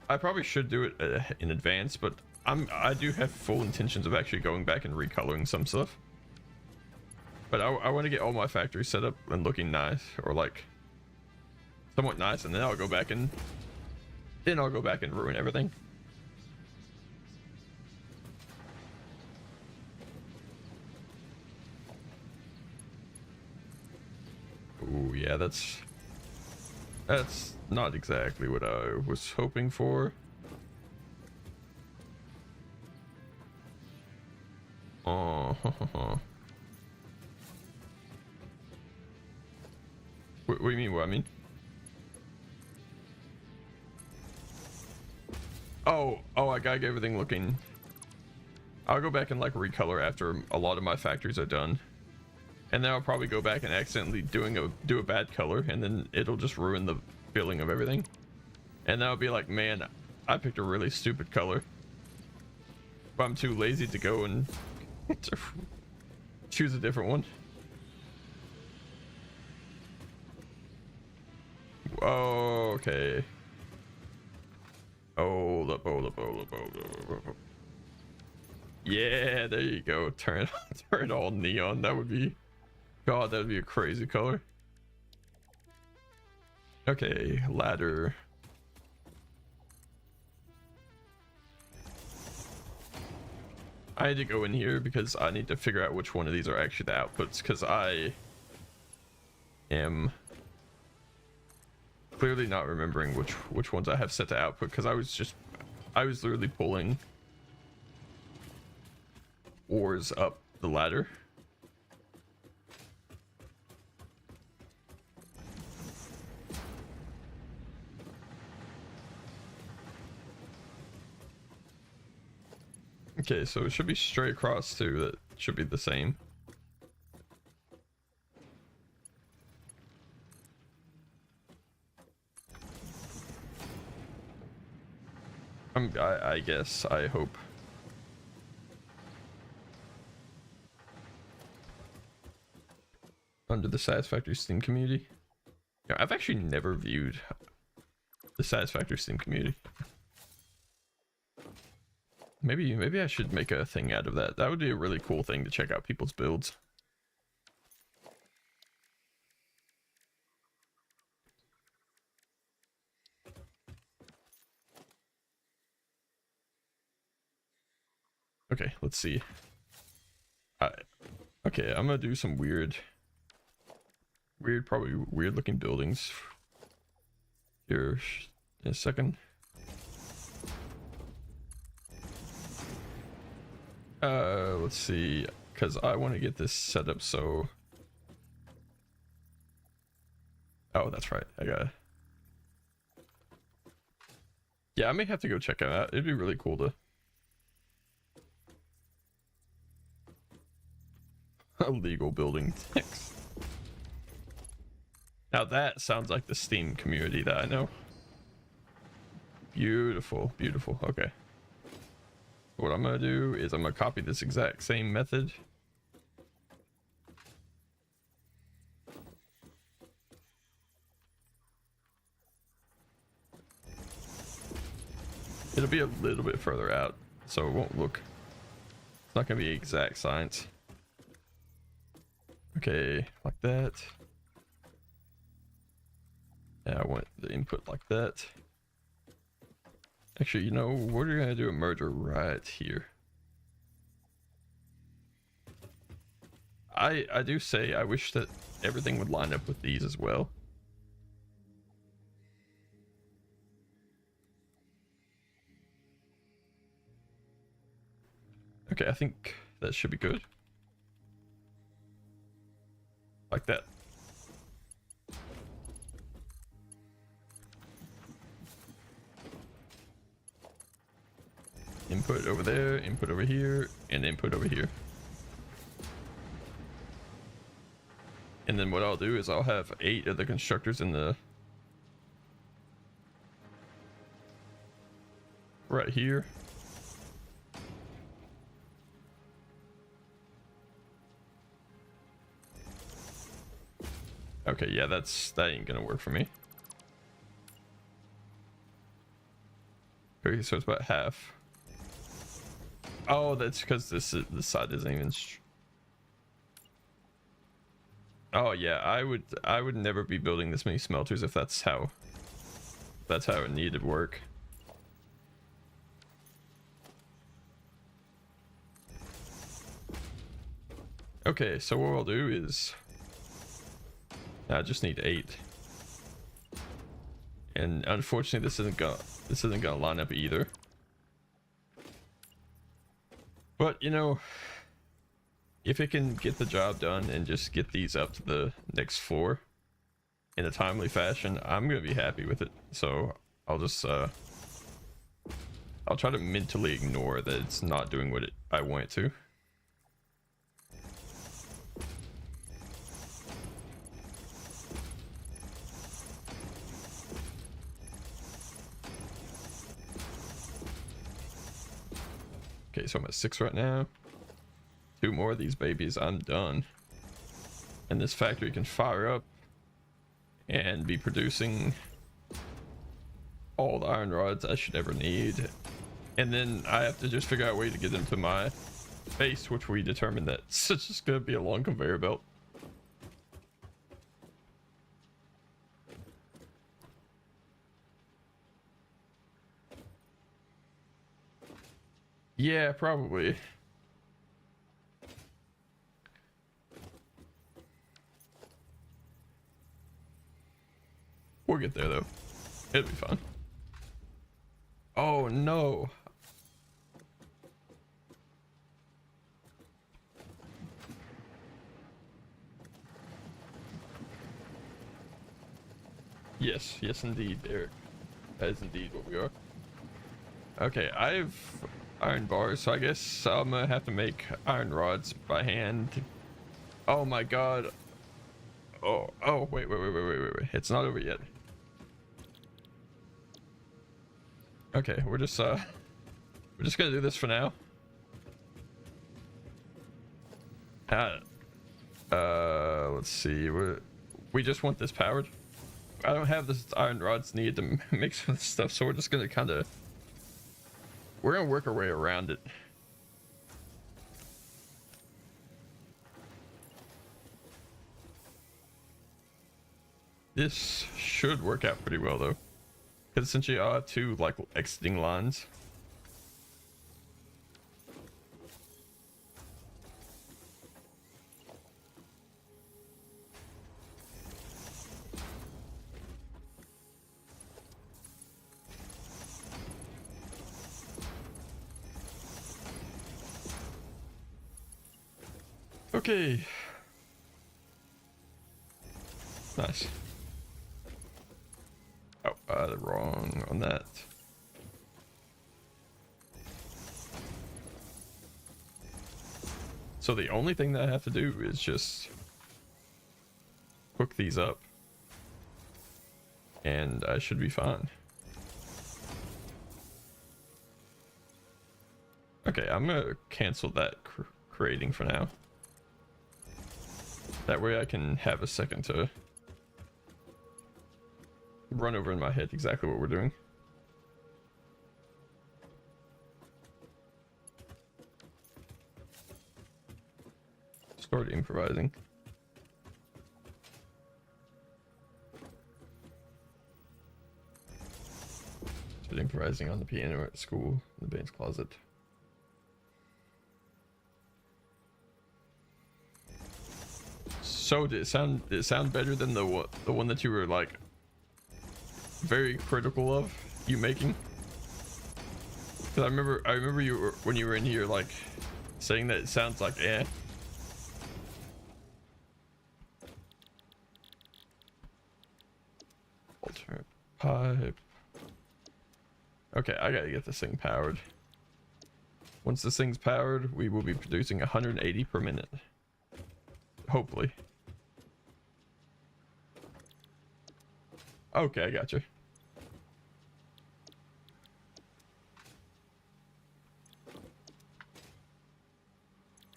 I probably should do it in advance, but I do have full intentions of actually going back and recoloring some stuff. But I want to get all my factories set up and looking nice, or like somewhat nice, and then I'll go back and ruin everything. Ooh, yeah, that's not exactly what I was hoping for. Oh, what do you mean? What I mean? Oh, I gotta get everything looking. I'll go back and like recolor after a lot of my factories are done, and then I'll probably go back and accidentally do a bad color, and then it'll just ruin the feeling of everything. And then I'll be like, man, I picked a really stupid color, but I'm too lazy to go and choose a different one. Oh, okay. Hold up. Yeah, there you go. Turn it all neon. That would be, God, that would be a crazy color. Okay, ladder. I had to go in here because I need to figure out which one of these are actually the outputs, because I am clearly not remembering which ones I have set to output, because I was literally pulling ores up the ladder. Okay, so it should be straight across too. That should be the same. I guess, I hope. Under the Satisfactory Steam community. Yeah, I've actually never viewed the Satisfactory Steam community. Maybe I should make a thing out of that. That would be a really cool thing to check out people's builds. Okay, let's see. Okay, I'm gonna do some probably weird looking buildings here in a second. Let's see, because I want to get this set up so... Oh, that's right, I gotta... Yeah, I may have to go check it out. It'd be really cool to... Illegal building text. Now that sounds like the Steam community that I know. Beautiful, beautiful, okay. What I'm gonna do is I'm gonna copy this exact same method. It'll be a little bit further out, so it won't look... It's not gonna be exact science. Okay, like that. Yeah, I want the input like that. Actually, you know, we're gonna do a merger right here. I do say I wish that everything would line up with these as well. Okay, I think that should be good. Like that. Input over there, input over here, and input over here. And then what I'll do is I'll have 8 of the constructors in the... right here. Okay, yeah, that ain't gonna work for me. Okay, so it's about half. Oh, that's because this side isn't even... Oh yeah, I would never be building this many smelters if that's how it needed work. Okay, so what I'll do is I just need 8. And unfortunately this isn't gonna line up either. But you know, if it can get the job done and just get these up to the next floor in a timely fashion, I'm gonna be happy with it. So I'll just I'll try to mentally ignore that it's not doing what I want it to. Okay, so I'm at 6 right now. 2 more of these babies, I'm done. And this factory can fire up and be producing all the iron rods I should ever need. And then I have to just figure out a way to get them to my base, which we determined that it's just gonna be a long conveyor belt. Yeah, probably. We'll get there though. It'll be fun. Oh no. Yes, yes indeed, Derek. That is indeed what we are. Okay, I have iron bars, so I guess I'm gonna have to make iron rods by hand. Oh my god. Oh, wait. It's not over yet. Okay, we're just gonna do this for now. Let's see. We just want this powered. I don't have the iron rods needed to make some of this stuff, so we're just gonna we're gonna work our way around it. This should work out pretty well though, because essentially I have 2 like exiting lines. Okay. Nice. Oh, wrong on that. So the only thing that I have to do is just hook these up and I should be fine. Okay, I'm gonna cancel that creating for now. That way I can have a second to run over in my head exactly what we're doing. Start improvising. Start improvising on the piano at school, in the band's closet. So did it sound better than the one that you were like very critical of you making? Because I remember you were, when you were in here, like saying that it sounds like eh. Alternate pipe. Okay, I gotta get this thing powered. Once this thing's powered, we will be producing 180 per minute. Hopefully. Okay, I got you.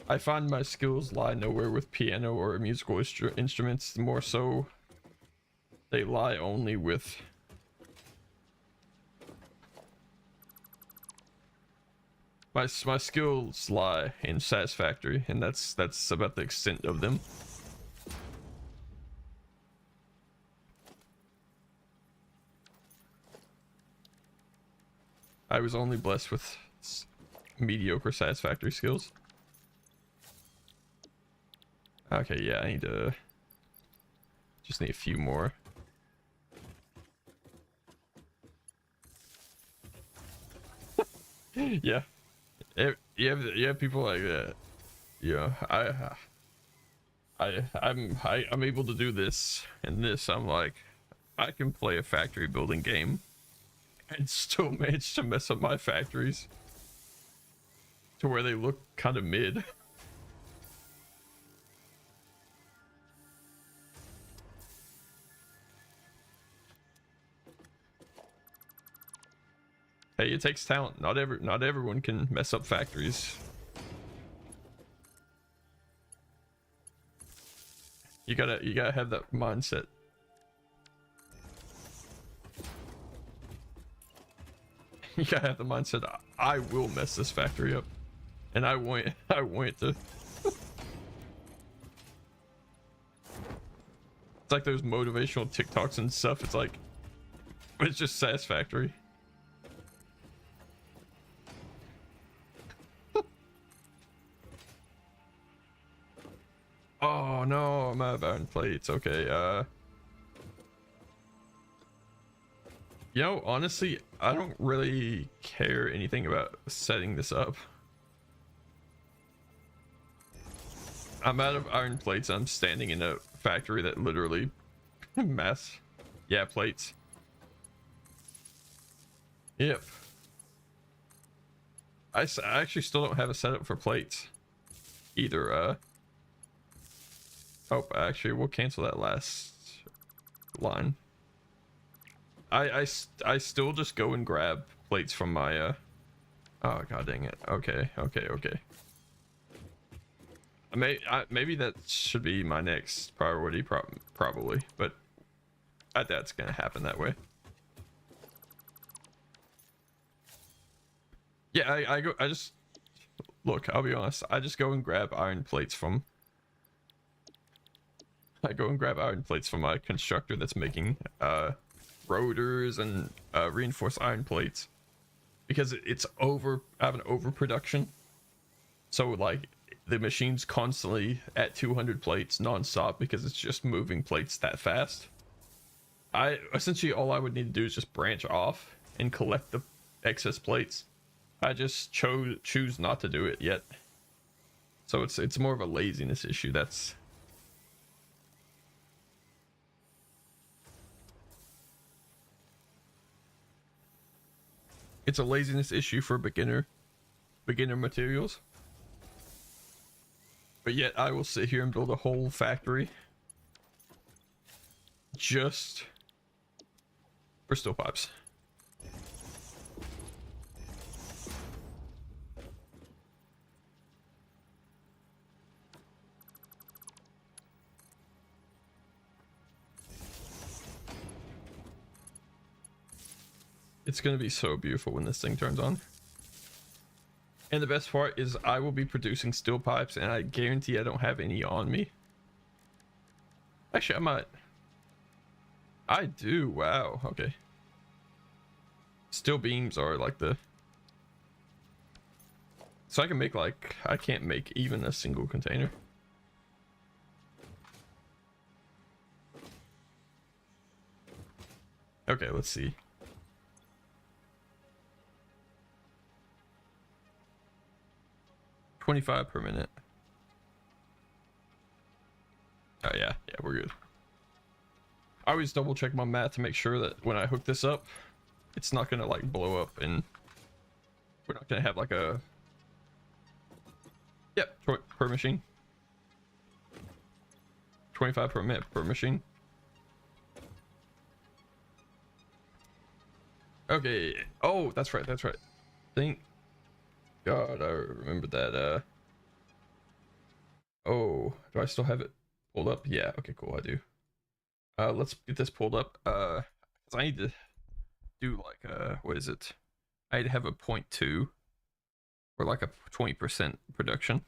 I find my skills lie nowhere with piano or musical instruments. More so, they lie only with my skills lie in Satisfactory, and that's about the extent of them. I was only blessed with mediocre satisfactory skills. Okay, yeah, I need to just need a few more. Yeah, you have people like that. Yeah, I'm able to do this and this. I'm like, I can play a factory building game and still manage to mess up my factories to where they look kind of mid. Hey, it takes talent. Not everyone can mess up factories. You gotta have that mindset. You gotta have the mindset. I will mess this factory up, and I want it to. It's like those motivational TikToks and stuff. It's like, it's just Satisfactory. Oh no, I'm out of iron plates. Okay, you know, honestly, I don't really care anything about setting this up. I'm out of iron plates. I'm standing in a factory that literally mass, yeah, plates. Yep. I actually still don't have a setup for plates either. Oh, actually, we'll cancel that last line. I still just go and grab plates from my oh god dang it. Okay. Maybe that should be my next priority, probably, but I doubt it's gonna happen that way. Yeah, I just look, I'll be honest, I just go and grab iron plates from my constructor that's making rotors and reinforced iron plates, because it's I have an overproduction, so like the machine's constantly at 200 plates non-stop because it's just moving plates that fast. Essentially all I would need to do is just branch off and collect the excess plates. I just choose not to do it yet, so it's more of a laziness issue. It's a laziness issue for beginner materials. But yet I will sit here and build a whole factory just for steel pipes. It's gonna be so beautiful when this thing turns on. And the best part is I will be producing steel pipes, and I guarantee I don't have any on me. Actually, I might. I do. Wow. Okay. Steel beams are like the... So I can make like... I can't make even a single container. Okay, let's see. 25 per minute. Oh yeah, we're good. I always double check my math to make sure that when I hook this up, it's not gonna like blow up, and we're not gonna have like a... Yep, per machine. 25 per minute per machine. Okay. Oh, that's right. Thank God I remember that. Oh, do I still have it pulled up? Yeah, okay, cool, I do. Let's get this pulled up. 'Cause I need to do like what is it? I need to have a 0.2 or like a 20% production.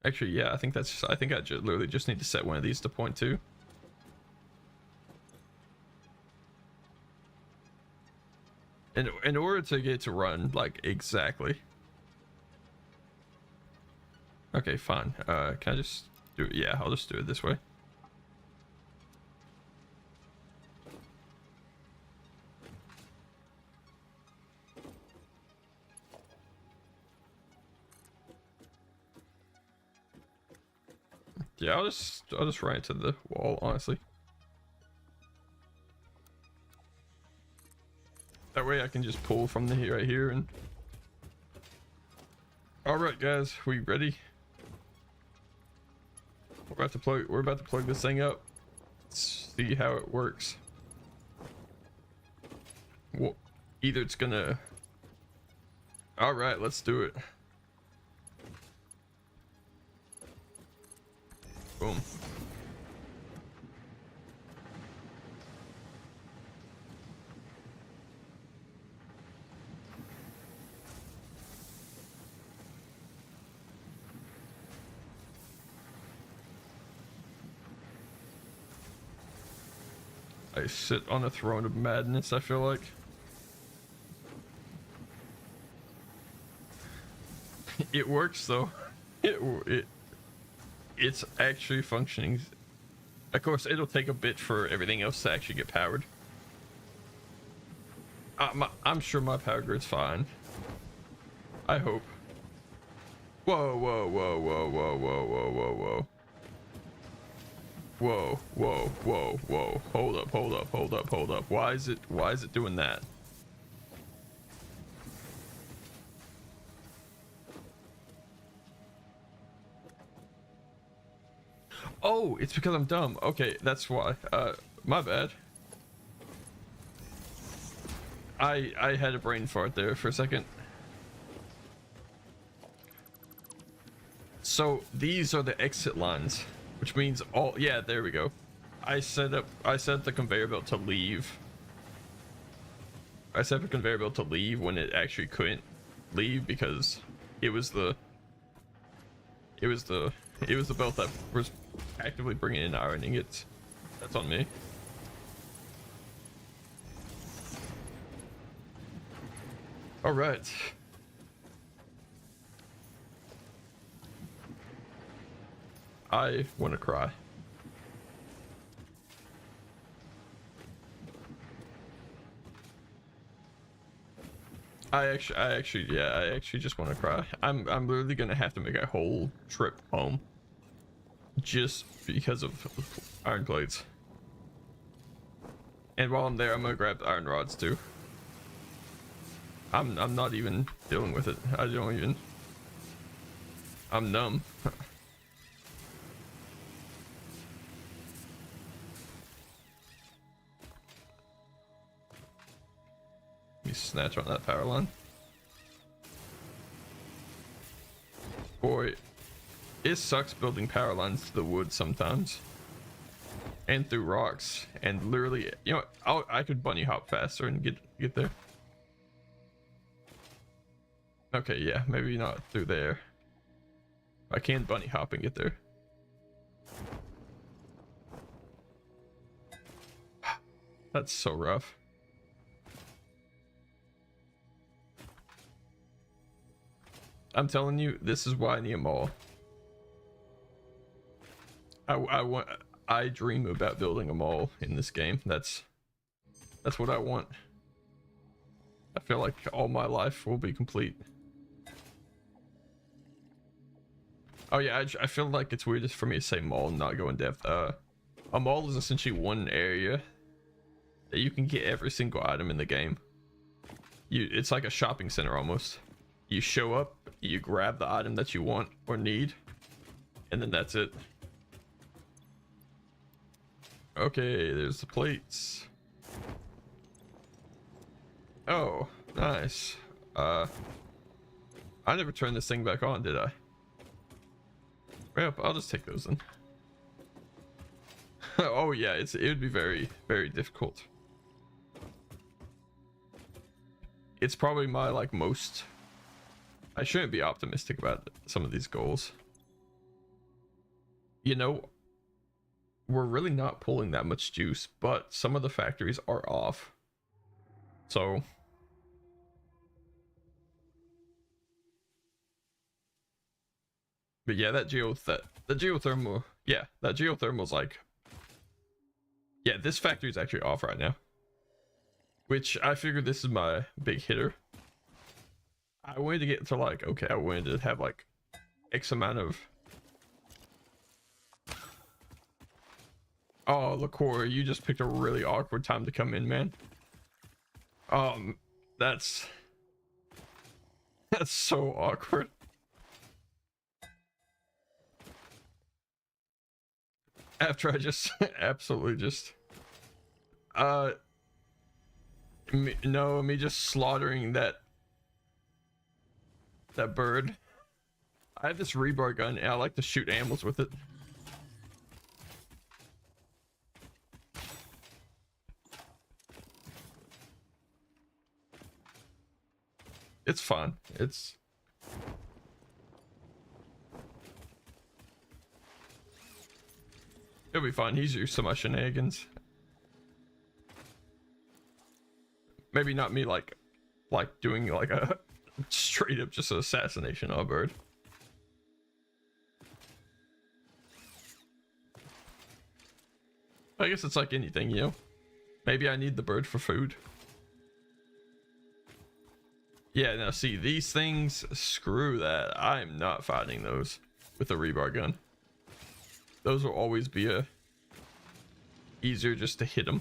Actually, yeah, I think I literally just need to set one of these to 0.2. in order to get it to run like exactly. Okay, fine. Can I just do it? Yeah, I'll just do it this way. Yeah, I'll just run it to the wall, honestly. That way I can just pull from the right here and... Alright guys, we ready? We're about to plug this thing up. Let's see how it works. Well, either it's gonna... Alright, let's do it. Boom. I sit on a throne of madness, I feel like. It works though. It's actually functioning. Of course, it'll take a bit for everything else to actually get powered. I'm sure my power grid's fine. I hope. Whoa, whoa, whoa, whoa, whoa, whoa, whoa, whoa, whoa. Whoa, whoa, whoa, whoa. Hold up, hold up, hold up, hold up. Why is it doing that? Oh, it's because I'm dumb. Okay, that's why. My bad. I had a brain fart there for a second. So these are the exit lines, which means all, yeah, there we go. I set the conveyor belt to leave. I set the conveyor belt to leave when it actually couldn't leave because it was the belt that was actively bringing in iron ingots. That's on me. All right. I want to cry. I actually just want to cry. I'm literally gonna have to make a whole trip home just because of iron plates. And while I'm there, I'm gonna grab the iron rods too. I'm not even dealing with it. I don't even. I'm numb. Let me snatch on that power line. Boy, it sucks building power lines to the wood sometimes. And through rocks. And literally, you know, I could bunny hop faster and get there. Okay, yeah, maybe not through there. I can bunny hop and get there. That's so rough. I'm telling you, this is why I need a mall. I dream about building a mall in this game. That's what I want. I feel like all my life will be complete. Oh yeah, I feel like it's weird for me to say mall and not go in depth. A mall is essentially one area that you can get every single item in the game. It's like a shopping center almost. You show up, you grab the item that you want or need, and then that's it. Okay, there's the plates. Oh, nice. I never turned this thing back on, did I? Well, I'll just take those then. Oh yeah, it would be very, very difficult. It's probably my like most... I shouldn't be optimistic about some of these goals. You know, we're really not pulling that much juice, but some of the factories are off. So But yeah, that geothermal, yeah, that geothermal's like, yeah, this factory's actually off right now. Which I figured this is my big hitter. I wanted to get to like, okay, I wanted to have like X amount of. Oh, LaCour, you just picked a really awkward time to come in, man. That's so awkward. After I just absolutely just me just slaughtering that bird. I have this rebar gun and I like to shoot animals with it. It's fun. It'll be fun. He's used to my shenanigans. Maybe not me like doing like a straight up just assassination of a bird. I guess it's like anything, you know. Maybe I need the bird for food. Yeah, now see, these things, screw that. I'm not fighting those with a rebar gun. Those will always be easier just to hit them.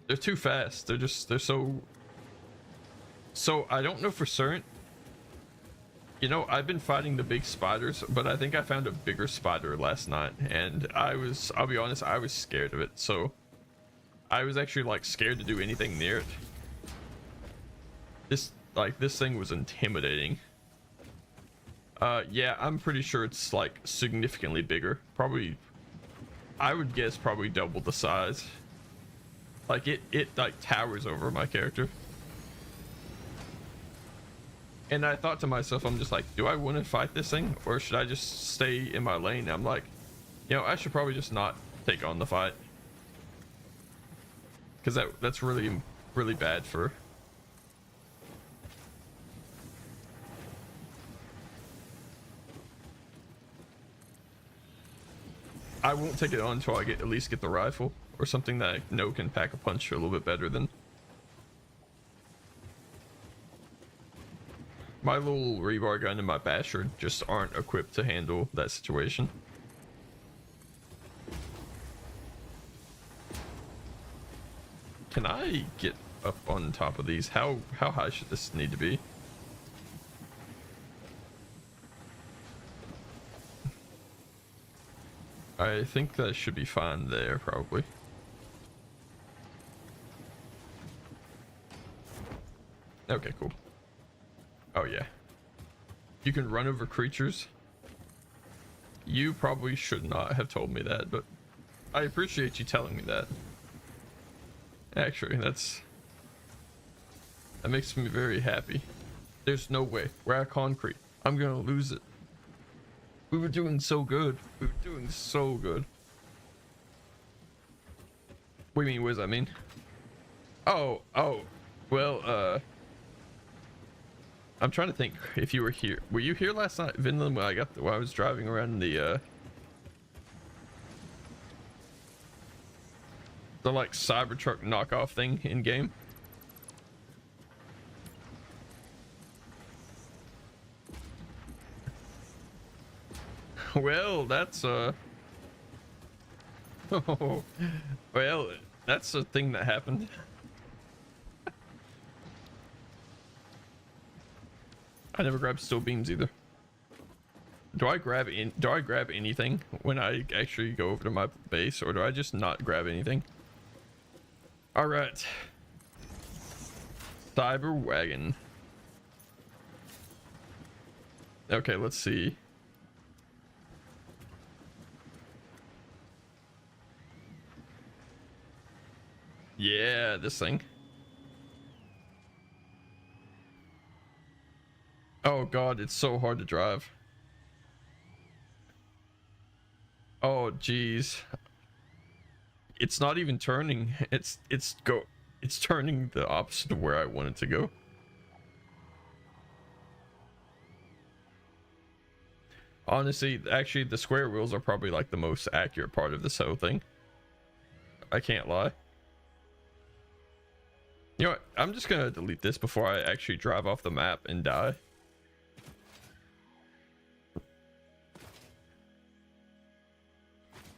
They're too fast. They're so I don't know for certain. You know, I've been fighting the big spiders, but I think I found a bigger spider last night, and I'll be honest, I was scared of it. So I was actually like scared to do anything near it. This thing was intimidating. Yeah, I'm pretty sure it's like significantly bigger. Probably, I would guess probably double the size. Like it like towers over my character. And I thought to myself, I'm just like, do I want to fight this thing, or should I just stay in my lane? I'm like, you know, I should probably just not take on the fight, because that's really bad for. I won't take it on until I at least get the rifle or something that I know can pack a punch a little bit better than. My little rebar gun and my basher just aren't equipped to handle that situation. Can I get up on top of these? How high should this need to be? I think that should be fine there, probably. Okay, cool. Oh yeah. You can run over creatures. You probably should not have told me that, but I appreciate you telling me that. Actually, that makes me very happy. There's no way. We're at concrete. I'm gonna lose it. We were doing so good. We were doing so good. What do you mean, what does that mean? Oh, well, I'm trying to think if you were here. Were you here last night, Vinland, when I was driving around the like Cybertruck knockoff thing in game? Well, that's oh, well, that's a thing that happened. I never grabbed steel beams either. Do I grab anything when I actually go over to my base, or do I just not grab anything? All right. Cyber wagon. Okay, let's see. Yeah, this thing. Oh god, it's so hard to drive. Oh geez. It's not even turning. It's turning the opposite of where I want it to go. Honestly, actually, the square wheels are probably like the most accurate part of this whole thing. I can't lie. You know what? I'm just gonna delete this before I actually drive off the map and die.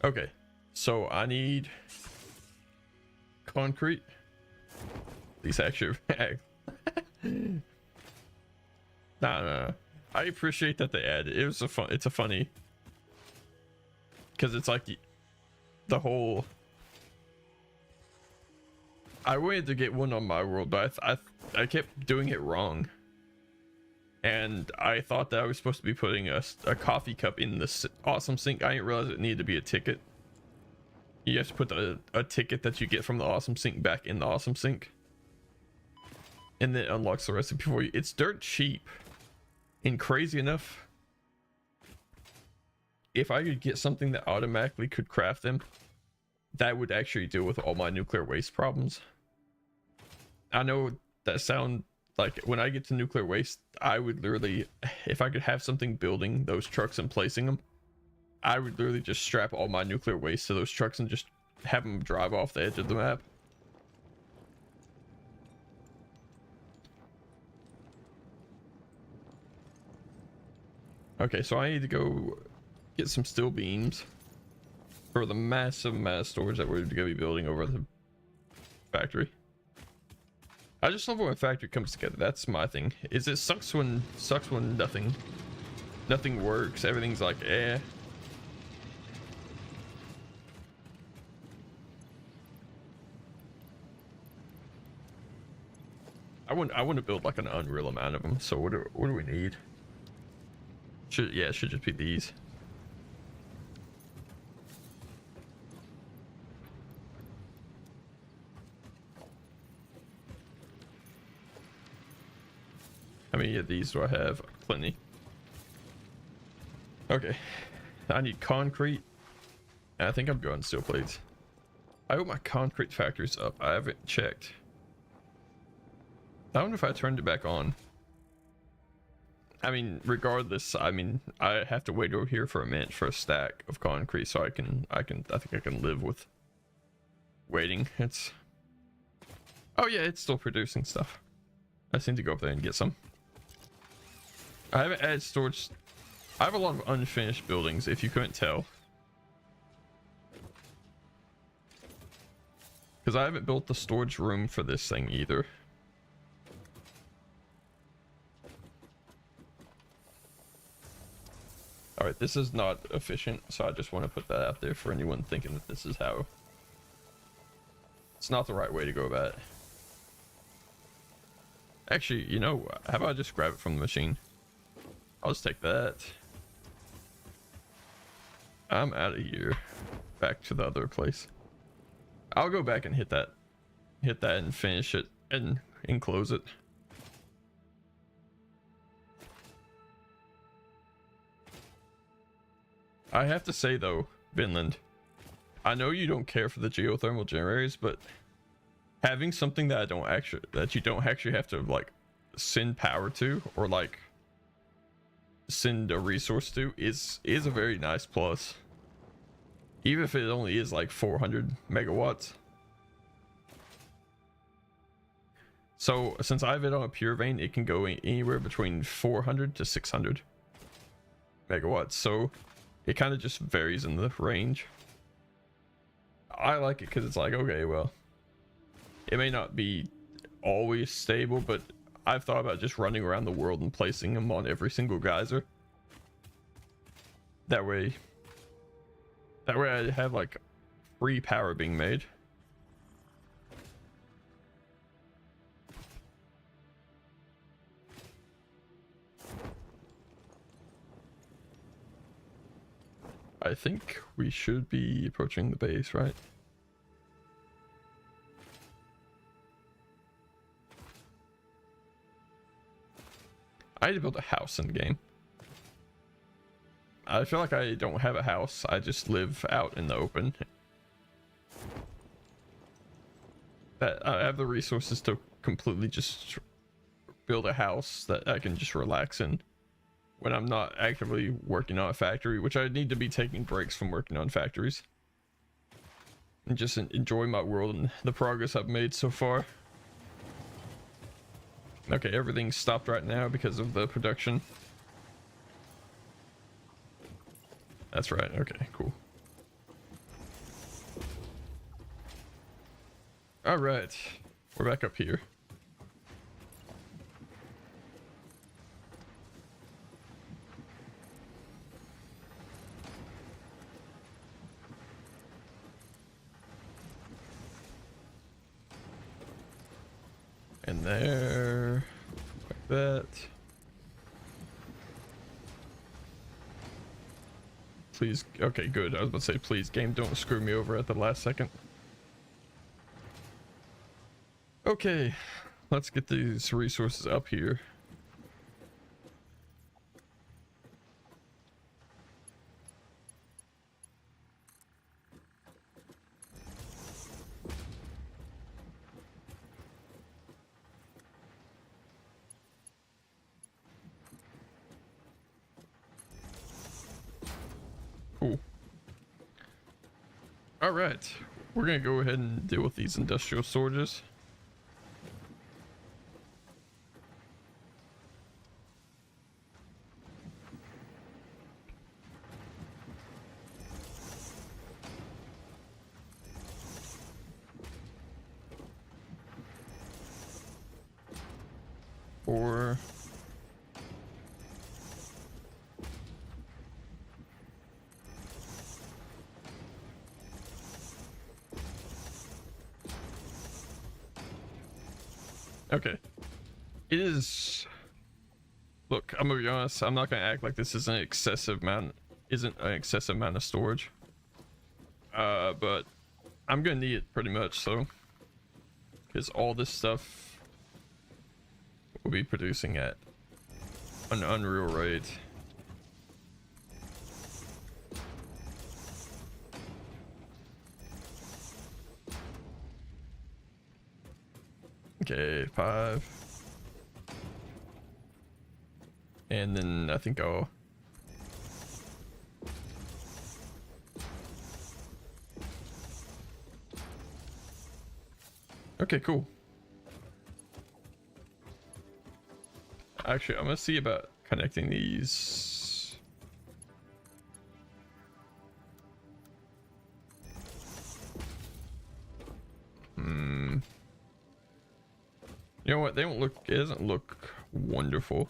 Okay, so I need concrete. These actually. Nah. I appreciate that they added. It was a fun. It's a funny. Because it's like the whole. I wanted to get one on my world, but I kept doing it wrong. And I thought that I was supposed to be putting a coffee cup in this awesome sink. I didn't realize it needed to be a ticket. You have to put a ticket that you get from the awesome sink back in the awesome sink. And then it unlocks the recipe for you. It's dirt cheap. And crazy enough, if I could get something that automatically could craft them, that would actually deal with all my nuclear waste problems. I know that sound like when I get to nuclear waste, I would literally, if I could have something building those trucks and placing them, I would literally just strap all my nuclear waste to those trucks and just have them drive off the edge of the map. Okay, so I need to go get some steel beams for the massive storage that we're going to be building over the factory. I just love when a factory comes together. That's my thing. Is it sucks when nothing works. Everything's like eh. I want to build like an unreal amount of them. So what do we need? It should just be these. How many of these do I have? Plenty. Okay. I need concrete. And I think I'm going steel plates. I hope my concrete factory's up. I haven't checked. I wonder if I turned it back on. I mean, regardless, I mean, I have to wait over here for a minute for a stack of concrete, so I think I can live with waiting. Oh yeah, it's still producing stuff. I just need to go up there and get some. I haven't added storage. I have a lot of unfinished buildings, if you couldn't tell. Because I haven't built the storage room for this thing either. Alright, this is not efficient, so I just want to put that out there for anyone thinking that this is how. It's not the right way to go about it. Actually, you know, how about I just grab it from the machine? I'll just take that. I'm out of here. Back to the other place. I'll go back and hit that and finish it and enclose it. I have to say though, Vinland, I know you don't care for the geothermal generators, but having something that you don't actually have to like send power to or like send a resource to is a very nice plus. Even if it only is like 400 megawatts. So since I have it on a pure vein, it can go anywhere between 400 to 600 megawatts. So it kind of just varies in the range. I like it because it's like, okay, well, it may not be always stable, but I've thought about just running around the world and placing them on every single geyser. That way I have like free power being made. I think we should be approaching the base, right? I need to build a house in the game. I feel like I don't have a house. I just live out in the open. That I have the resources to completely just build a house that I can just relax in. when I'm not actively working on a factory, which I need to be taking breaks from working on factories and just enjoy my world and the progress I've made so far. Okay, everything's stopped right now because of the production. That's right. Okay, cool. All right, we're back up here. And there, like that. Please, okay, good. I was about to say, please, game, don't screw me over at the last second. Okay, let's get these resources up here. Cool. All right, we're gonna go ahead and deal with these industrial storages. Or okay, it is. Look, I'm gonna be honest. I'm not gonna act like this is an excessive amount. Isn't an excessive amount of storage. But I'm gonna need it pretty much so, because all this stuff will be producing at an unreal rate. Okay, 5. And then I think I'll... Okay, cool. Actually, I'm gonna see about connecting these. You know what? They don't look. It doesn't look wonderful.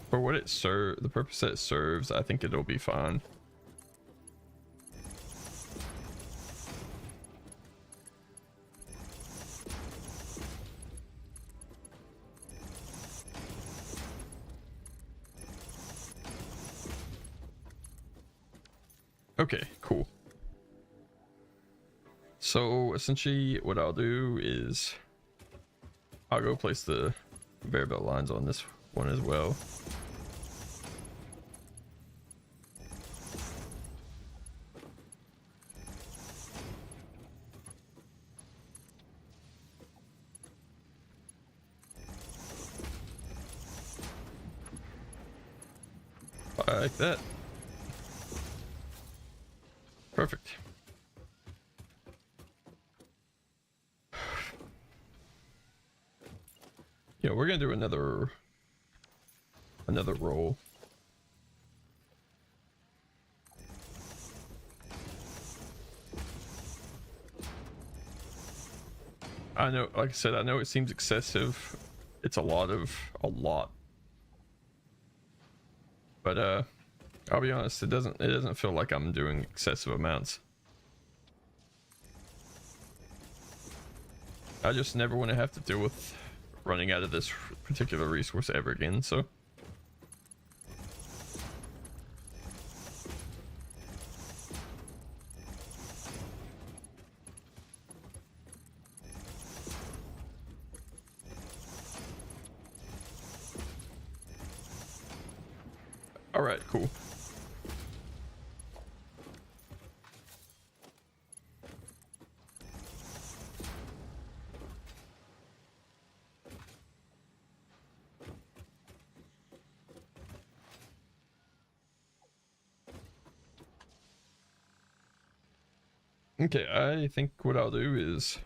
For what it serves, the purpose that it serves, I think it'll be fine. Okay, cool. So essentially what I'll do is I'll go place the conveyor belt lines on this one as well. Like that. Perfect. Yeah, we're gonna do another roll. I know, like I said, I know it seems excessive. It's a lot. But I'll be honest, it doesn't feel like I'm doing excessive amounts. I just never want to have to deal with running out of this particular resource ever again, so. All right, cool. Okay, I think what I'll do is...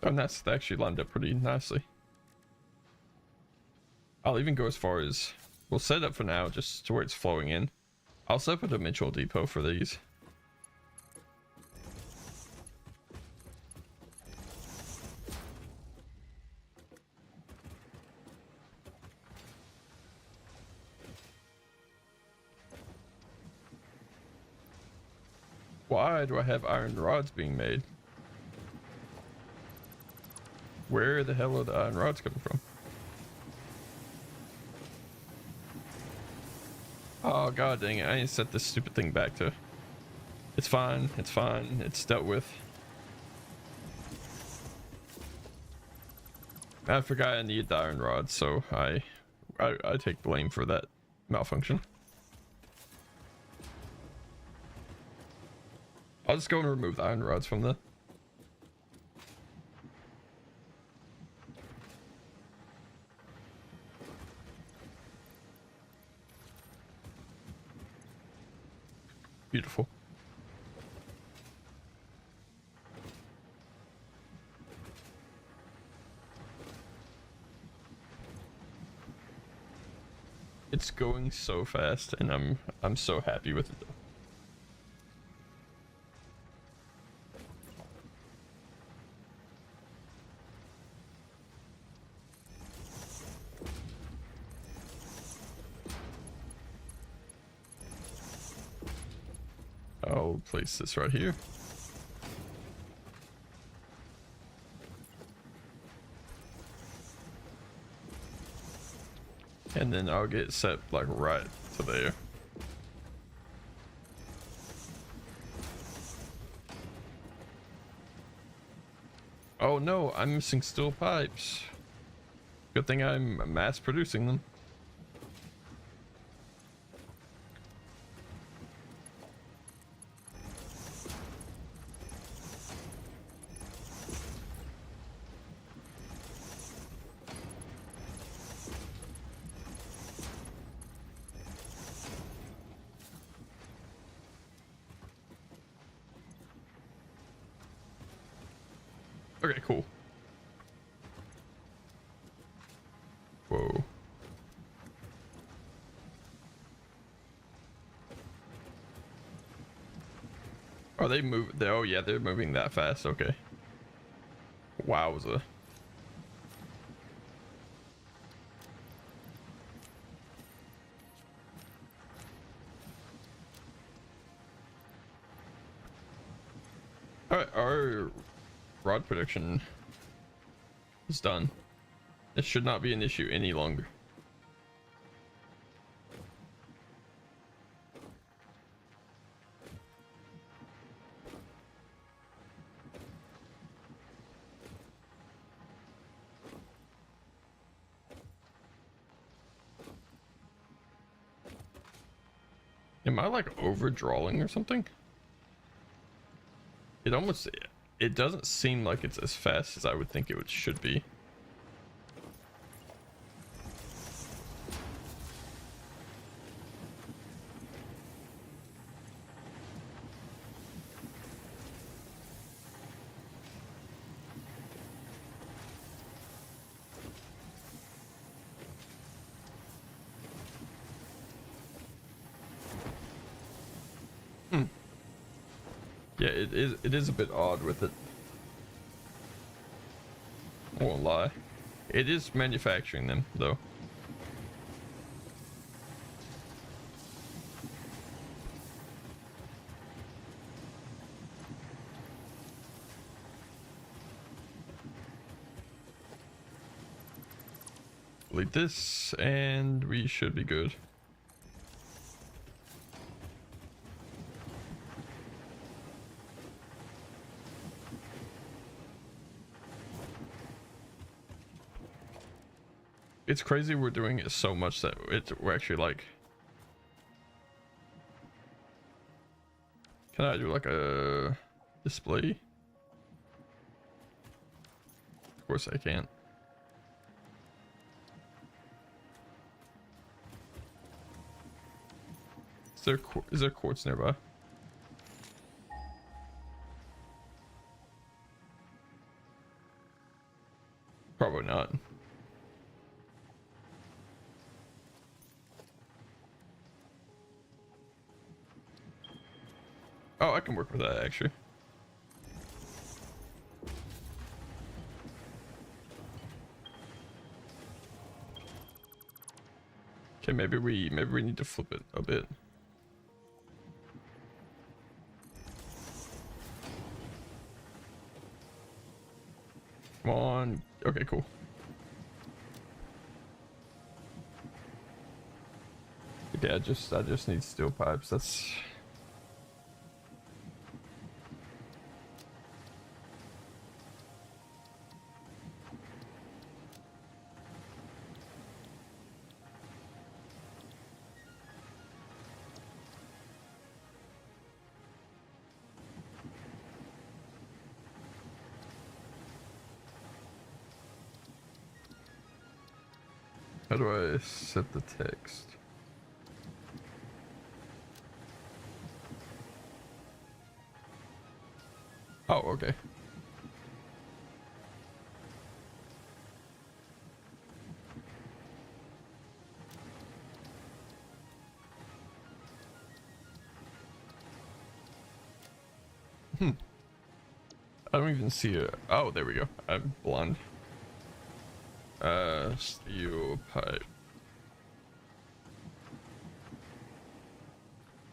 Oh, that's actually lined up pretty nicely. I'll even go as far as... We'll set it up for now, just to where it's flowing in. I'll set up a dimensional depot for these. Why do I have iron rods being made? Where the hell are the iron rods coming from? Oh god dang it, I need to set this stupid thing back to... It's fine, it's fine, it's dealt with. I forgot I need the iron rods, so I take blame for that malfunction. I'll just go and remove the iron rods from the... Beautiful. It's going so fast, and I'm so happy with it. I'll place this right here. And then I'll get set like right to there. Oh no, I'm missing steel pipes. Good thing I'm mass producing them. Okay, cool. Whoa. Are they moving? Oh yeah, they're moving that fast. Okay. Wowza. Alright, our rod production is done. It should not be an issue any longer. Am I like overdrawing or something? It almost, it doesn't seem like it's as fast as I would think it should be. Yeah, it is a bit odd with it. I won't lie. It is manufacturing them, though. Delete this, and we should be good. It's crazy we're doing it so much that we're actually like... Can I do like a display? Of course I can't. Is there quartz nearby? Probably not. Oh, I can work with that actually. Okay, maybe we need to flip it a bit. Come on. Okay, cool. Okay, I just need steel pipes. That's how do I set the text? Oh, okay. I don't even see it. Oh, there we go. I'm blind. Steel pipe.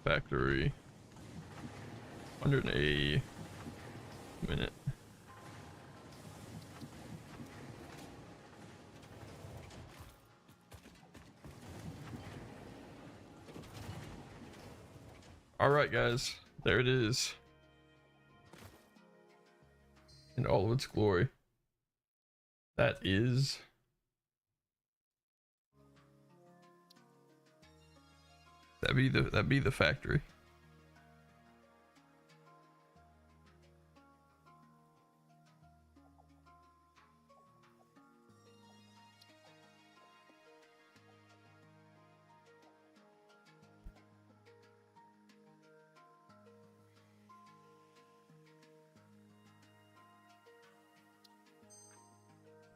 Factory. 100 a minute. All right, guys. There it is. In all of its glory. That'd be the factory.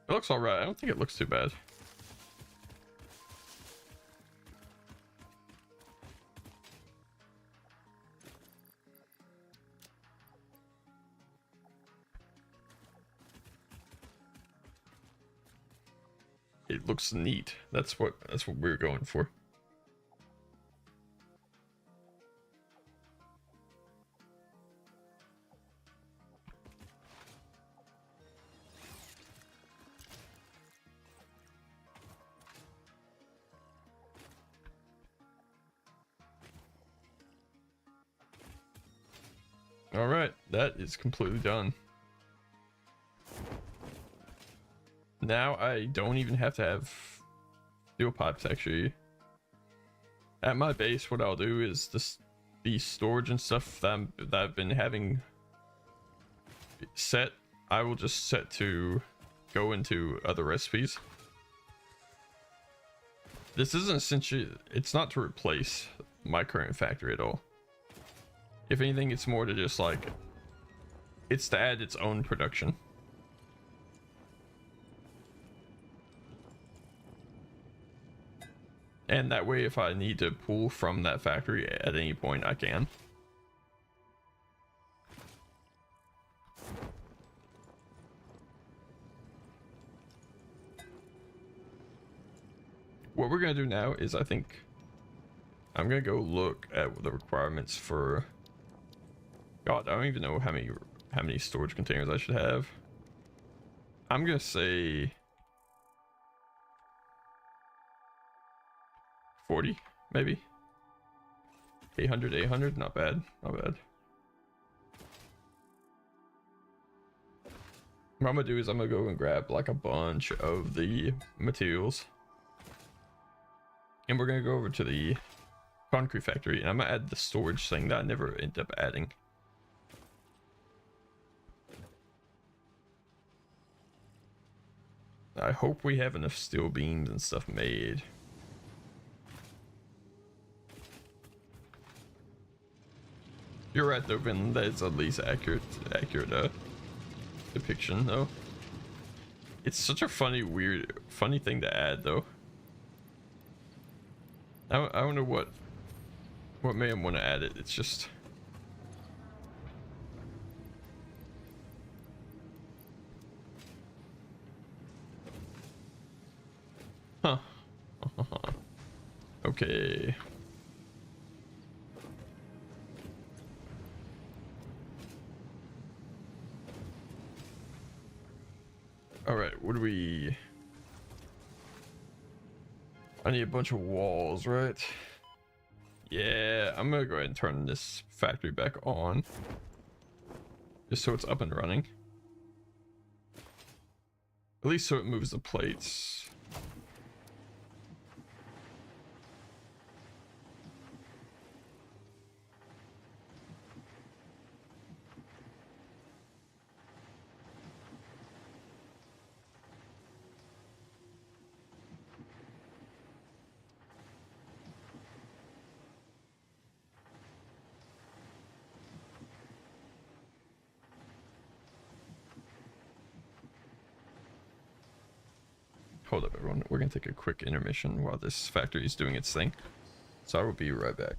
It looks alright. I don't think it looks too bad. It looks neat. That's what we're going for. All right, that is completely done. Now I don't even have to have steel pipes actually. At my base, what I'll do is the storage and stuff that I've been having set, I will just set to go into other recipes. This isn't essentially, it's not to replace my current factory at all. If anything, it's more to just like, it's to add its own production. And that way, if I need to pull from that factory at any point, I can. What we're gonna do now is, I think I'm gonna go look at the requirements for, God, I don't even know how many storage containers I should have. I'm gonna say 40, maybe. 800, not bad, not bad. What I'm gonna do is I'm gonna go and grab like a bunch of the materials. And we're gonna go over to the concrete factory and I'm gonna add the storage thing that I never end up adding. I hope we have enough steel beams and stuff made. You're right though, Vinland. That is at least accurate depiction though. It's such a funny thing to add though. I don't know what made him want to add it. It's just. Huh. Okay. All right, what do we... I need a bunch of walls, right? Yeah, I'm gonna go ahead and turn this factory back on. Just so it's up and running. At least so it moves the plates. Hold up, everyone. We're gonna take a quick intermission while this factory is doing its thing. So I will be right back.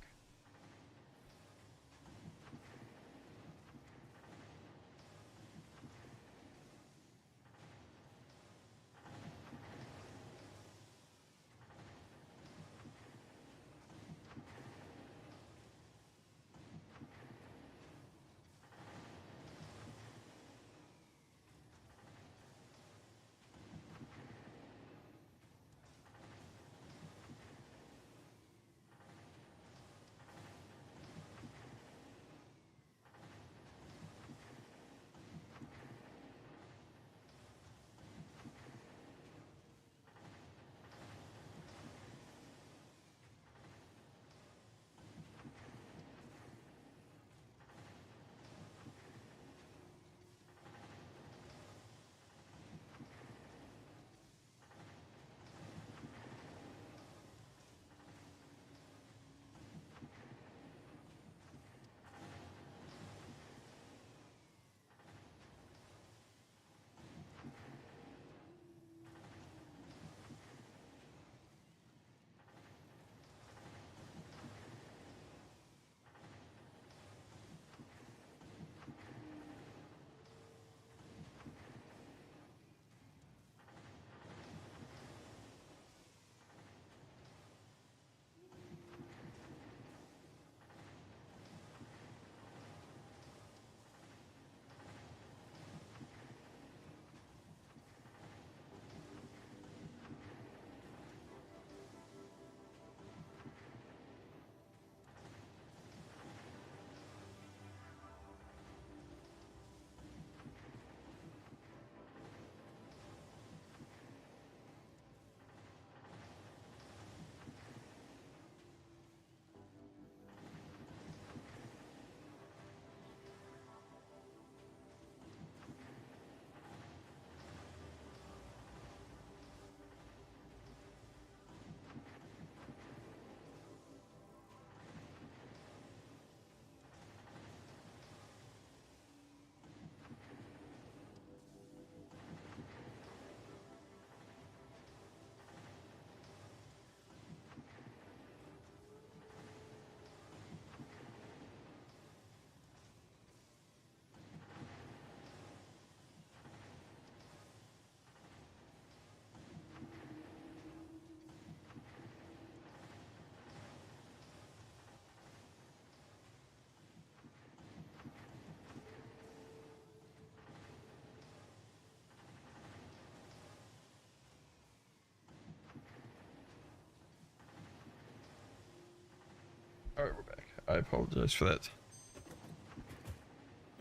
Alright, we're back. I apologize for that.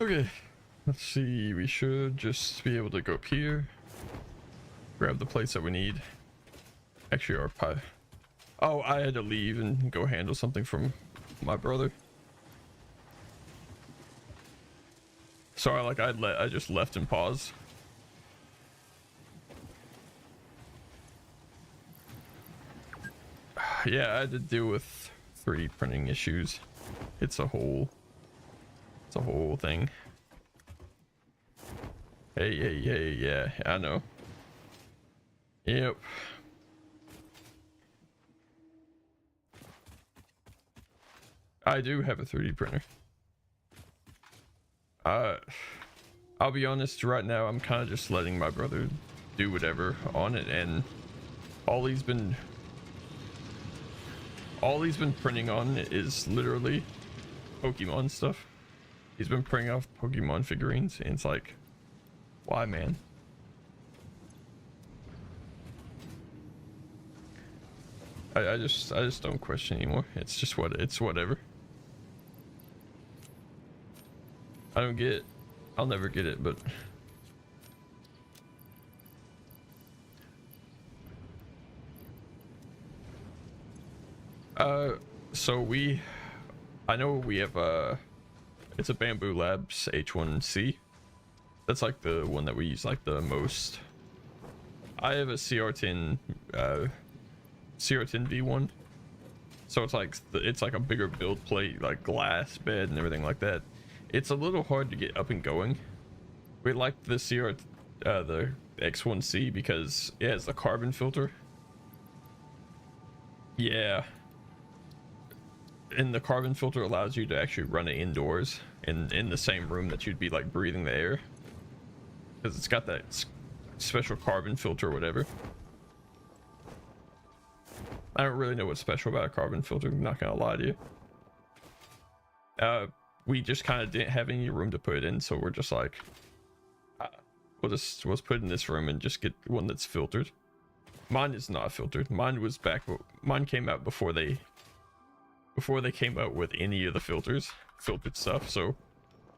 Okay, let's see. We should just be able to go up here, grab the plates that we need. Actually, our pie. Oh, I had to leave and go handle something from my brother. Sorry, like I just left and paused. Yeah, I had to deal with 3D printing issues. It's a whole It's a whole thing. Hey, yeah, I know. Yep. I do have a 3D printer. I'll be honest, right now I'm kind of just letting my brother do whatever on it, and all he's been printing on is literally Pokemon stuff. He's been printing off Pokemon figurines, and it's like, why, man? I just don't question anymore. It's just it's whatever. I don't get it. I'll never get it, but so I know we have it's a Bamboo Labs H1C. That's like the one that we use like the most. I have a CR10 V1, so it's like a bigger build plate, like glass bed and everything like that. It's a little hard to get up and going. We like the the X1C because it has the carbon filter. Yeah, and the carbon filter allows you to actually run it indoors in the same room that you'd be like breathing the air, because it's got that special carbon filter or whatever. I don't really know what's special about a carbon filter, I'm not gonna lie to you. We just kind of didn't have any room to put it in, so we're just like, let's put it in this room and just get one that's filtered. Mine is not filtered. Mine came out before they came out with any of the filtered stuff, so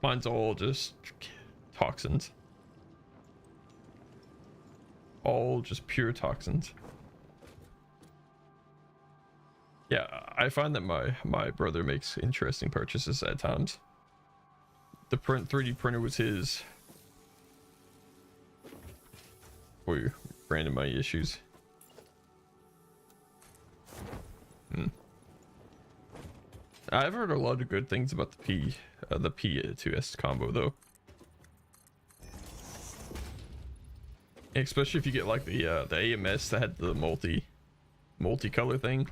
mine's all just toxins. All just pure toxins. Yeah, I find that my brother makes interesting purchases at times. The 3D printer was his. We ran into my issues. I've heard a lot of good things about the P2S combo though. Especially if you get like the AMS that had the multicolor thing.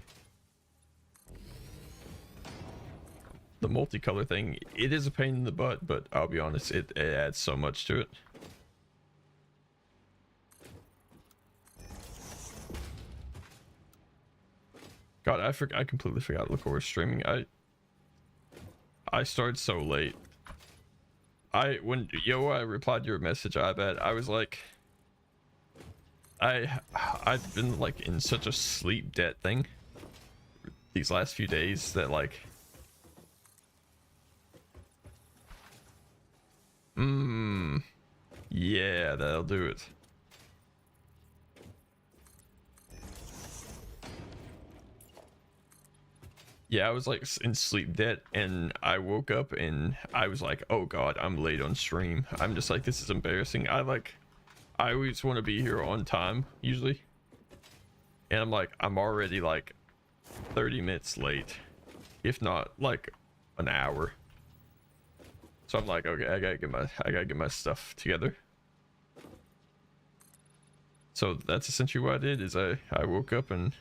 The multicolor thing, it is a pain in the butt, but I'll be honest, it adds so much to it. God, I completely forgot. Look, we're streaming. I started so late. When I replied to your message, I bet I was like, I've been like in such a sleep debt thing these last few days that like. Yeah, that'll do it. Yeah, I was like in sleep debt, and I woke up and I was like, oh god, I'm late on stream. I'm just like, this is embarrassing. I always want to be here on time usually, and I'm like, I'm already like 30 minutes late, if not like an hour. So I'm like, okay, I gotta get my stuff together. So that's essentially what I did. Is I woke up and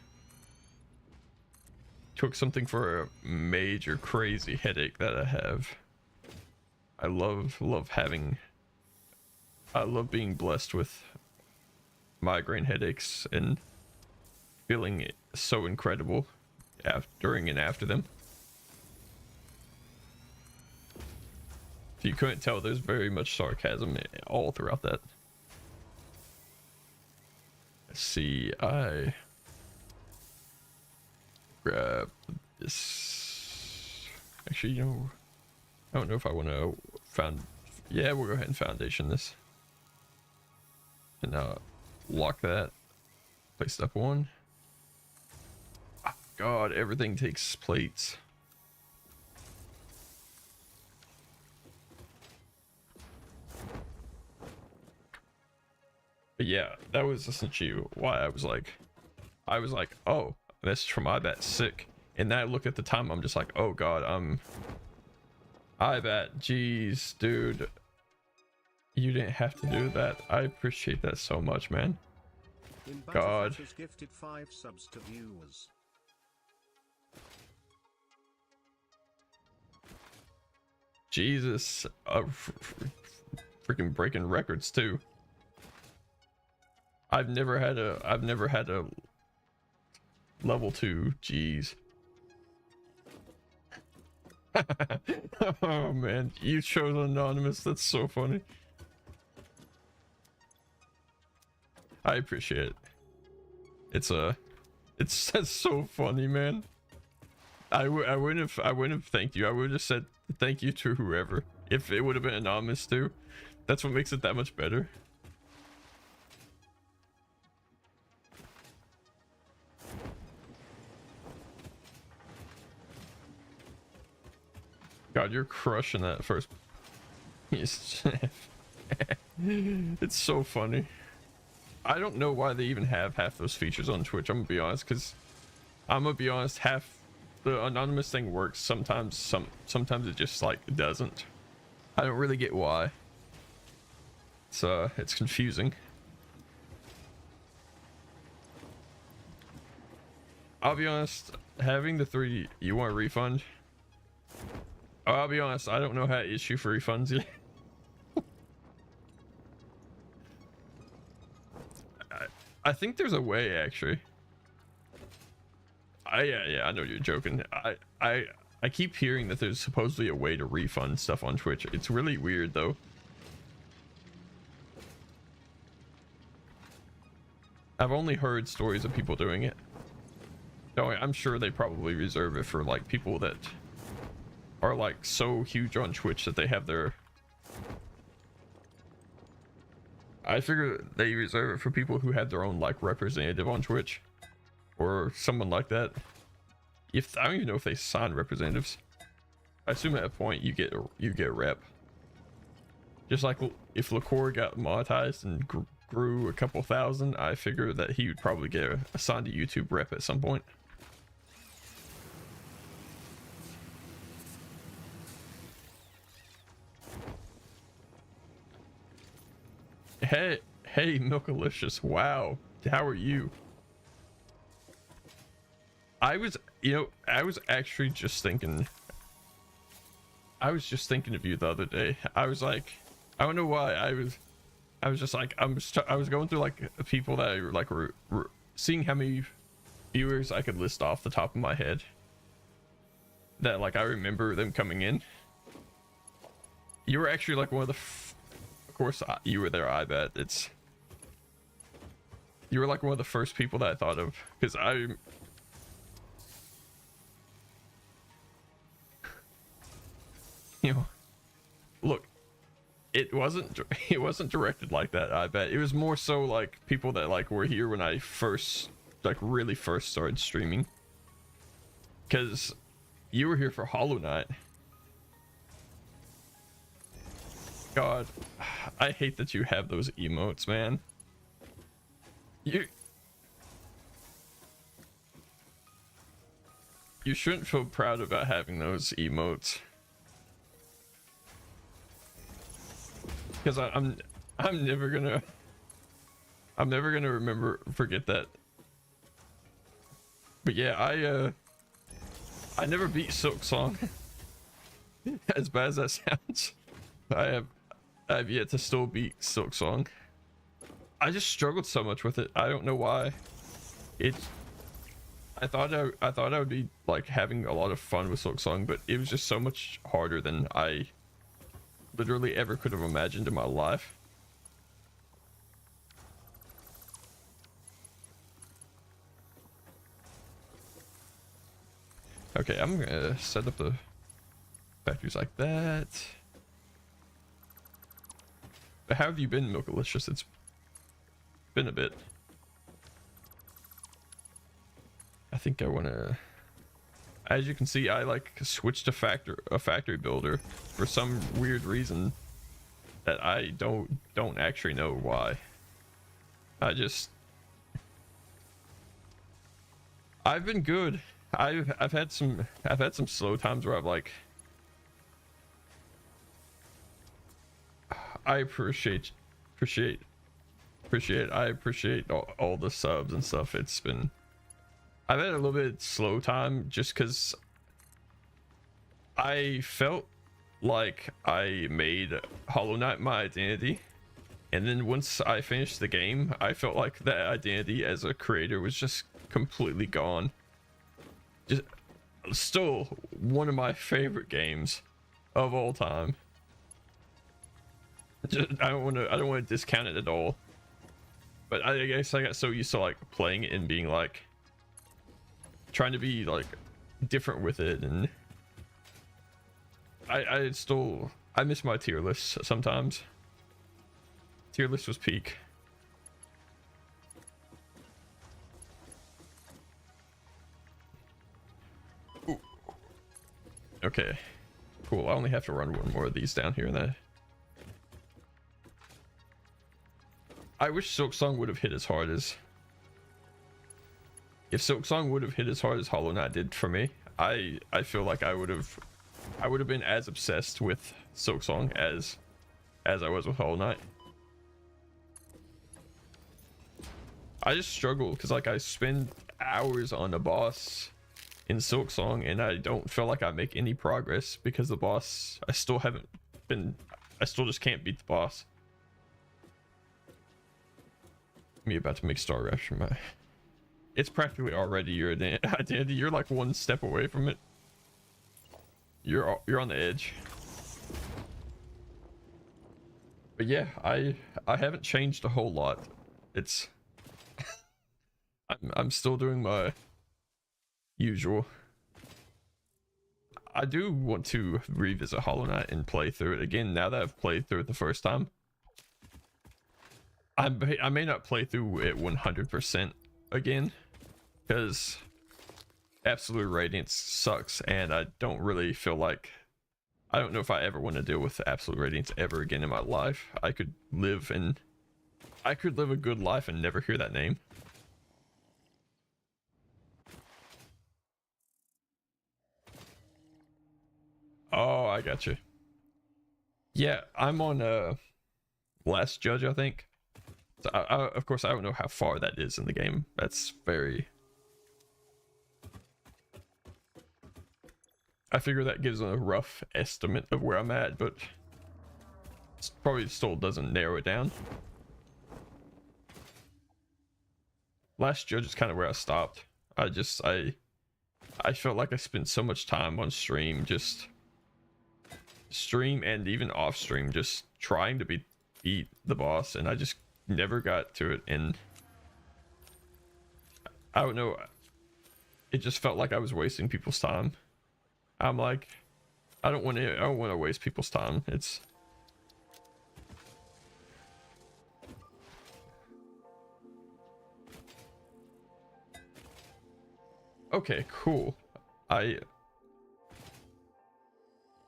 took something for a major crazy headache that I have. I love being blessed with migraine headaches and feeling so incredible during and after them. If you couldn't tell, there's very much sarcasm all throughout that. Let's see, I grab this. Actually, you know, I don't know if I want to yeah, we'll go ahead and foundation this. And lock that. Place step 1. Oh, God, everything takes plates. But yeah, that was essentially why I was like, oh, message from iBat sick. And then I looked at the time, I'm just like, oh god, I bet. Jeez, dude. You didn't have to do that. I appreciate that so much, man. God. Has gifted 5 subs to viewers. Jesus. Freaking breaking records too. I've never had a level 2. Jeez. Oh man, you chose anonymous. That's so funny. I appreciate it. It's that's so funny, man. I wouldn't have thanked you. I would have said thank you to whoever. If it would have been anonymous too. That's what makes it that much better. God, you're crushing that first. It's so funny. I don't know why they even have half those features on Twitch. I'm gonna be honest, half the anonymous thing works. Sometimes it just like doesn't. I don't really get why. It's confusing. I'll be honest, having the 3, you want a refund? I'll be honest, I don't know how to issue for refunds yet. I think there's a way actually. Yeah, I know you're joking. I keep hearing that there's supposedly a way to refund stuff on Twitch. It's really weird though. I've only heard stories of people doing it. No, I'm sure they probably reserve it for like people that are like so huge on Twitch that they have their... I figure they reserve it for people who have their own like representative on Twitch or someone like that. If I don't even know if they sign representatives. I assume at a point you get a rep. Just like if LaCour got monetized and grew a couple thousand, I figure that he would probably get assigned a YouTube rep at some point. Hey, Milkalicious. Wow. How are you? I was actually just thinking. I was just thinking of you the other day. I was like, I don't know why. I was just like, I was going through like people that I like were seeing how many viewers I could list off the top of my head. That like I remember them coming in. You were actually like one of the. Of course, you were there. I bet you were like one of the first people that I thought of because look, it wasn't directed like that. I bet it was more so like people that like were here when I really first started streaming, because you were here for Hollow Knight. God, I hate that you have those emotes, man. You shouldn't feel proud about having those emotes. Because I'm never gonna forget that. But yeah, I never beat Silk Song. As bad as that sounds, I've yet to still beat Silk Song. I just struggled so much with it. I don't know why. I thought I would be like having a lot of fun with Silk Song, but it was just so much harder than I literally ever could have imagined in my life. Okay, I'm gonna set up the factories like that. But how have you been, Milkalicious? It's been a bit. I think I want to, as you can see, I like switched to a factory builder for some weird reason that I don't actually know why. I've been good. I've had some slow times where I've like I appreciate I appreciate all the subs and stuff. It's been, I've had a little bit slow time just because I felt like I made Hollow Knight my identity, and then once I finished the game, I felt like that identity as a creator was just completely gone. Just still one of my favorite games of all time. Just, I don't want to discount it at all, but I guess I got so used to like playing it and being like trying to be like different with it, and I miss my tier list sometimes. Tier list was peak. Ooh. Okay, cool. I only have to run one more of these down here, and then I wish Silksong would have hit as hard as, if Silksong would have hit as hard as Hollow Knight did for me, I feel like I would have been as obsessed with Silksong as I was with Hollow Knight. I just struggle because like I spend hours on a boss in Silksong and I don't feel like I make any progress because the boss, I still just can't beat the boss. Me about to make Star Rapture my, it's practically already your identity. You're like one step away from it. You're on the edge. But yeah, I haven't changed a whole lot. It's I'm still doing my usual. I do want to revisit Hollow Knight and play through it again now that I've played through it the first time. I may not play through it 100% again because Absolute Radiance sucks, and I don't really feel like, I don't know if I ever want to deal with Absolute Radiance ever again in my life. I could live a good life and never hear that name. Oh, I got you. Yeah, I'm on Last Judge, I think. So of course, I don't know how far that is in the game. That's very... I figure that gives a rough estimate of where I'm at, but it probably still doesn't narrow it down. Last Judge is kind of where I stopped. I felt like I spent so much time on stream, just stream and even off stream, just trying to beat the boss, and I just never got to it. And I don't know, it just felt like I was wasting people's time. I'm like, I don't want to waste people's time. It's okay, cool.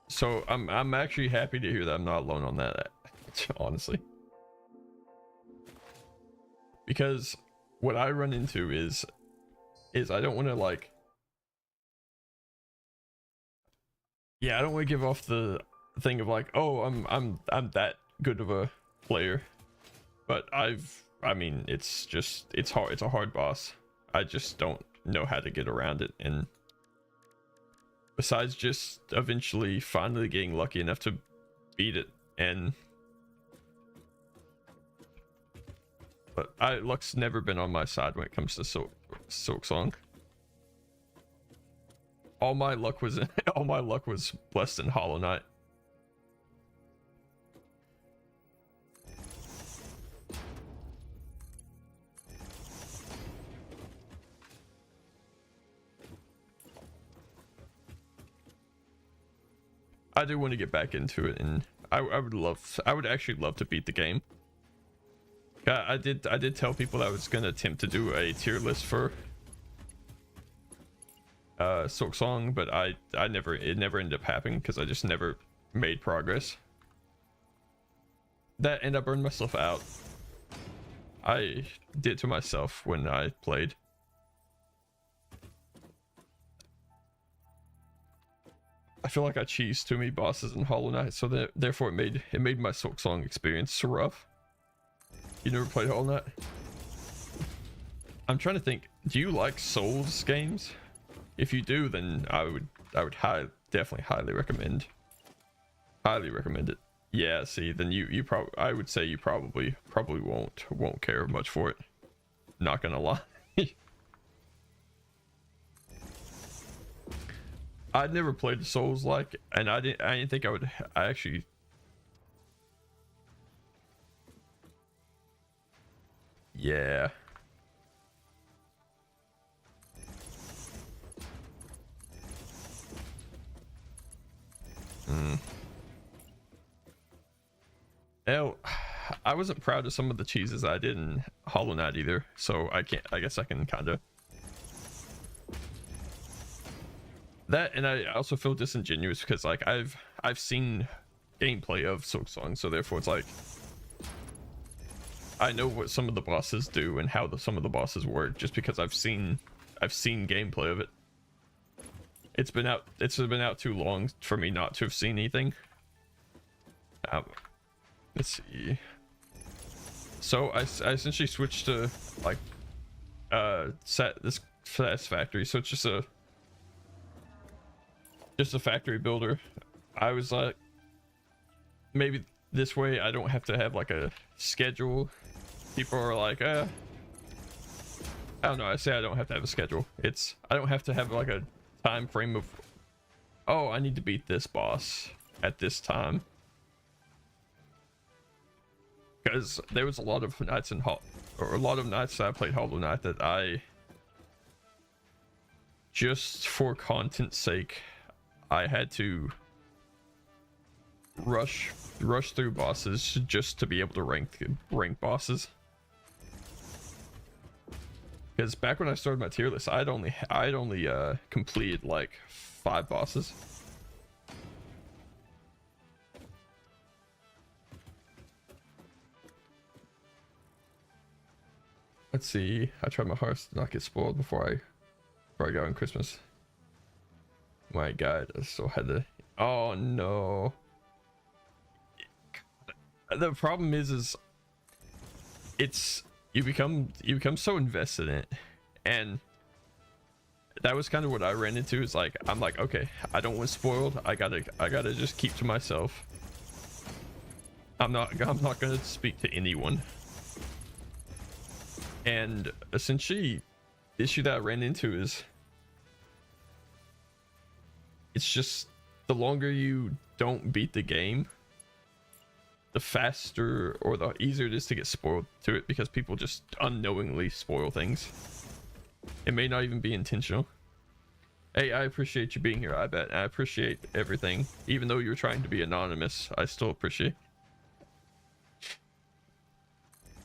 So I'm actually happy to hear that I'm not alone on that, honestly. Because what I run into is I don't want to like, yeah, I don't want to give off the thing of like, oh, I'm that good of a player, but I mean, it's hard. It's a hard boss. I just don't know how to get around it, and besides just eventually finally getting lucky enough to beat it, and but luck's never been on my side when it comes to Silksong. All my luck was blessed in Hollow Knight. I do want to get back into it, and I would actually love to beat the game. I did tell people that I was gonna attempt to do a tier list for Silksong, but it never ended up happening because I just never made progress. That, and I burned myself out. I did to myself when I played. feel like I cheesed too many bosses in Hollow Knight, so that therefore it made my Silk Song experience so rough. You never played Hollow Knight? I'm trying to think. Do you like Souls games? If you do, then I would definitely highly recommend it. Yeah, see, then you probably, I would say you probably won't care much for it. Not gonna lie. I'd never played the Souls like, and I didn't think I actually. Yeah. Hell, I wasn't proud of some of the cheeses I did in Hollow Knight either, so I guess I can kind of. That, and I also feel disingenuous because like I've seen gameplay of Silk Song, so therefore it's like I know what some of the bosses do and how some of the bosses work just because I've seen gameplay of it. It's been out too long for me not to have seen anything. Let's see. So I essentially switched to like this Satisfactory, so it's just a factory builder. I was like, maybe this way I don't have to have like a schedule. People are like, I don't know. I say I don't have to have a schedule. I don't have to have like a time frame of, oh, I need to beat this boss at this time. Because there was a lot of nights that I played Hollow Knight that I, just for content's sake, I had to rush through bosses just to be able to rank bosses. Because back when I started my tier list, I'd only completed like 5 bosses. Let's see. I tried my hardest to not get spoiled before I go on Christmas. My God, I still had to. Oh no. The problem is it's you become so invested in it, and that was kind of what I ran into. Is like I'm like, okay, I don't want spoiled. I gotta just keep to myself. I'm not gonna speak to anyone. And essentially, the issue that I ran into is it's just the longer you don't beat the game, the faster or the easier it is to get spoiled to it, because people just unknowingly spoil things. It may not even be intentional. Hey, I appreciate you being here. I appreciate everything. Even though you're trying to be anonymous, I still appreciate.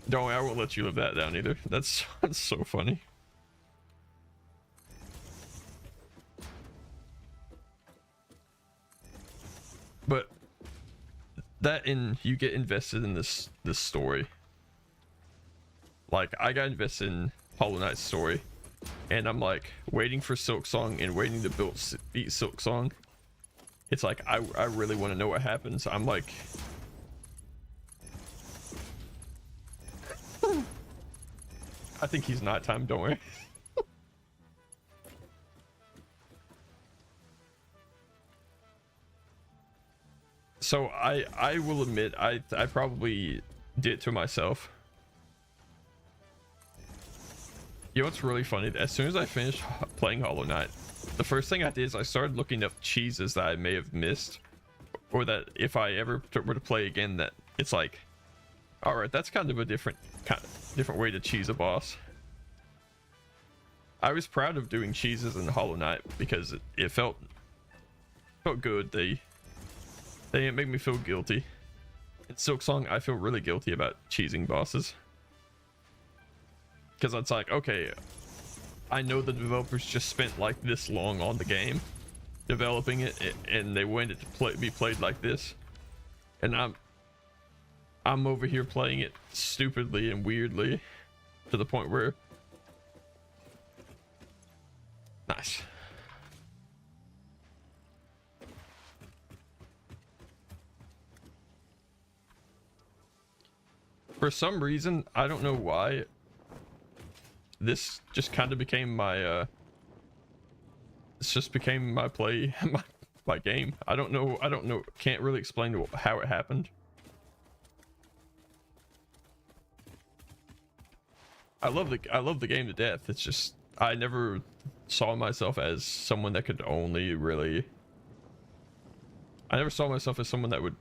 Don't worry, I won't let you live that down either. That's so funny. But you get invested in this story. Like I got invested in Hollow Knight's story, and I'm like waiting for Silk Song and waiting to beat Silk Song. It's like I really want to know what happens. I'm like, I think he's nighttime, don't worry. So I will admit I probably did it to myself. You know what's really funny? As soon as I finished playing Hollow Knight, the first thing I did is I started looking up cheeses that I may have missed, or that if I ever were to play again, that it's like, all right, that's kind of a different way to cheese a boss. I was proud of doing cheeses in Hollow Knight because it felt good. They didn't make me feel guilty. In Silk Song, I feel really guilty about cheesing bosses, because it's like, okay, I know the developers just spent like this long on the game developing it, and they wanted it to be played like this, and I'm over here playing it stupidly and weirdly to the point where nice. For some reason, I don't know why, this just kind of became my this just became my play my game. I don't know, can't really explain how it happened. I love the game to death. It's just I never saw myself as someone that could only really, I never saw myself as someone that would,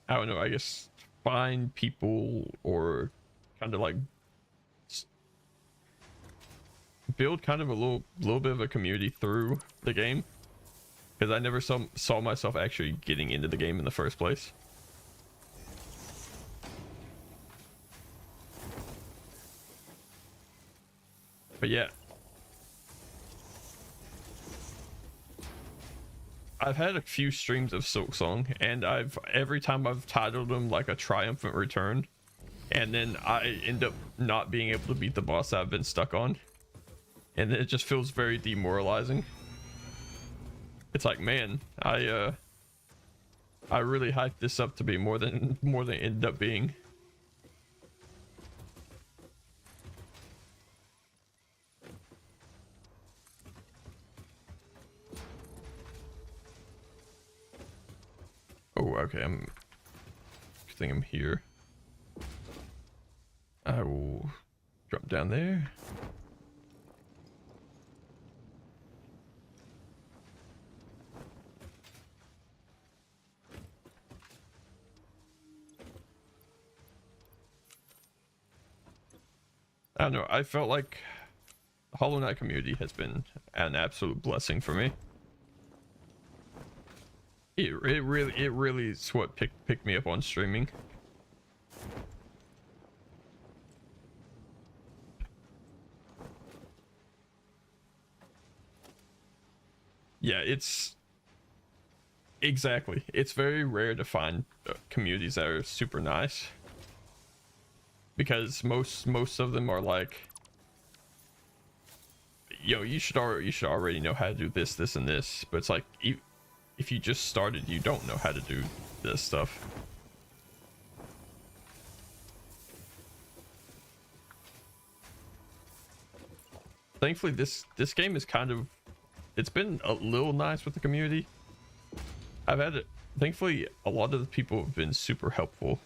I don't know, I guess find people or kind of like build kind of a little bit of a community through the game, because I never saw myself actually getting into the game in the first place. But yeah, I've had a few streams of Silksong, and every time I've titled them like a triumphant return, and then I end up not being able to beat the boss I've been stuck on, and it just feels very demoralizing. It's like, man, I really hyped this up to be more than it ended up being. Oh, okay, I think I'm here. I will drop down there. I don't know, I felt like the Hollow Knight community has been an absolute blessing for me. It really is what picked me up on streaming. Yeah, it's exactly. It's very rare to find communities that are super nice, because most of them are like, yo, you should already know how to do this and this, but it's like, if you just started, you don't know how to do this stuff. Thankfully, this game is kind of, it's been a little nice with the community. I've had it, thankfully a lot of the people have been super helpful,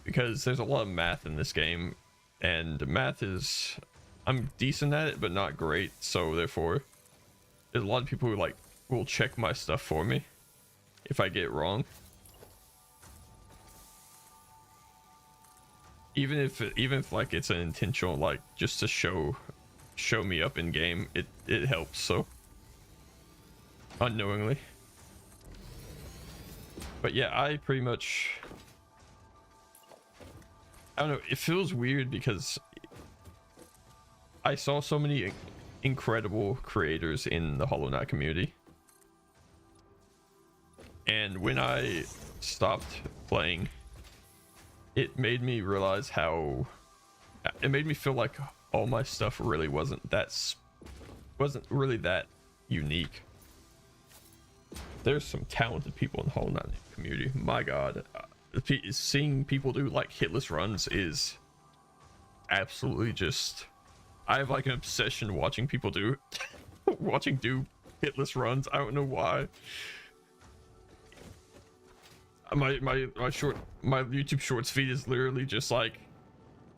because there's a lot of math in this game, and math is, I'm decent at it but not great, so therefore there's a lot of people who like will check my stuff for me if I get it wrong, even if like it's an intentional, like just to show me up in game. It helps, so unknowingly. But yeah, I pretty much, I don't know, it feels weird because I saw so many incredible creators in the Hollow Knight community, and when I stopped playing, it made me realize how, it made me feel like all my stuff really wasn't really that unique. There's some talented people in the Hollow Knight community. My god, seeing people do like hitless runs is absolutely just, I have like an obsession watching people do hitless runs. I don't know why. My YouTube Shorts feed is literally just like,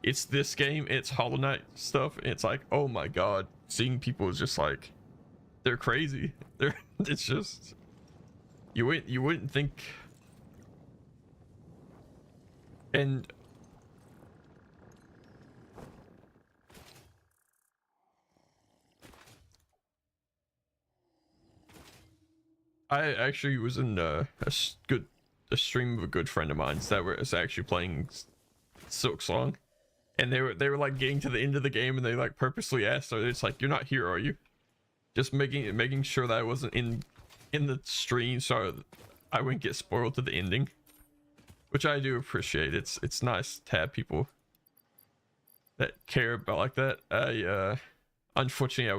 it's this game, it's Hollow Knight stuff, and it's like, oh my god, seeing people is just like, they're crazy. It's just, you wouldn't think. And I actually was in a stream of a good friend of mine's that was actually playing Silksong, and they were like getting to the end of the game, and they like purposely asked her, it's like, you're not here, are you? Just making sure that I wasn't in the stream so I wouldn't get spoiled to the ending, which I do appreciate. It's nice to have people that care about like that. Unfortunately,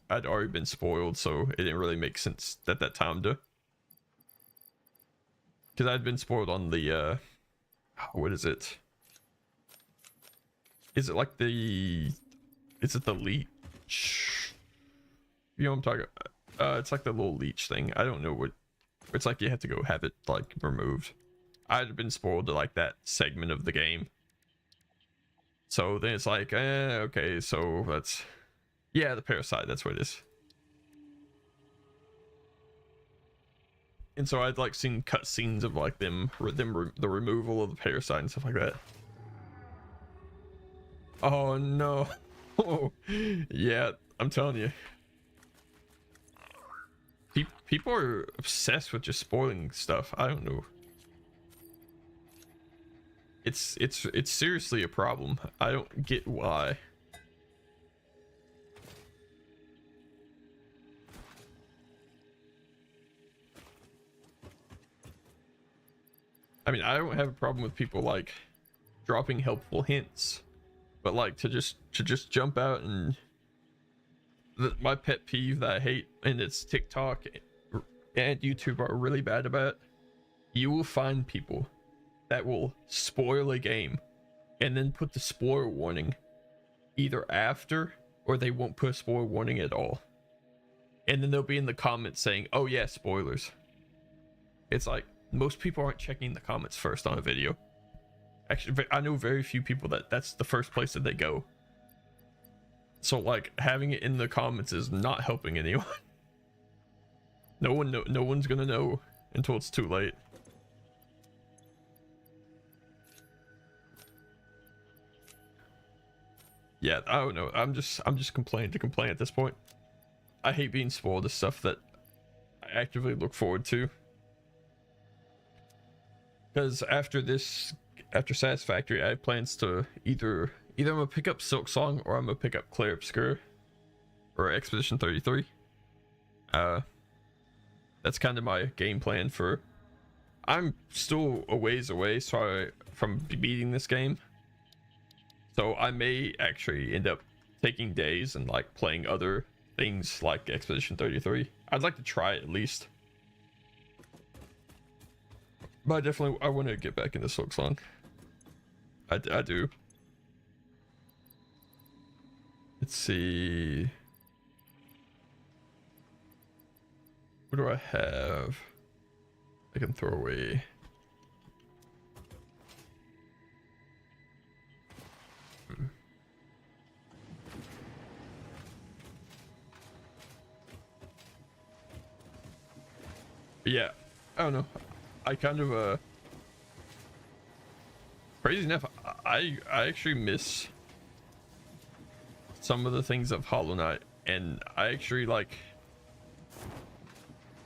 I'd already been spoiled, so it didn't really make sense at that time to because I'd been spoiled on the what is it? Is it like the? Is it the leech? You know what I'm talking about? It's like the little leech thing. I don't know what. It's like you have to go have it like removed. I'd been spoiled to like that segment of the game. So then it's like, okay, so that's, yeah, the parasite. That's what it is. And so I'd like seen cutscenes of like the removal of the parasite and stuff like that. Oh no. Oh, yeah, I'm telling you. People are obsessed with just spoiling stuff. I don't know. It's seriously a problem. I don't get why. I mean, I don't have a problem with people like dropping helpful hints, but like to just jump out and my pet peeve that I hate, and it's TikTok and YouTube are really bad about. You will find people that will spoil a game and then put the spoiler warning either after, or they won't put a spoiler warning at all, and then they'll be in the comments saying, oh yeah, spoilers. It's like, most people aren't checking the comments first on a video. Actually, I know very few people that's the first place that they go. So like having it in the comments is not helping anyone. No one's gonna know until it's too late. Yeah, I don't know. I'm just complaining to complain at this point. I hate being spoiled of stuff that I actively look forward to. Because after Satisfactory, I have plans to either I'm gonna pick up Silk Song or I'm gonna pick up Clair Obscur or Expedition 33. That's kind of my game plan for. I'm still a ways away from beating this game, so I may actually end up taking days and like playing other things like Expedition 33. I'd like to try it at least. But I want to get back into Silk Song. I do. Let's see. What do I have I can throw away? Yeah, I don't know. I kind of crazy enough, I actually miss some of the things of Hollow Knight, and I actually like.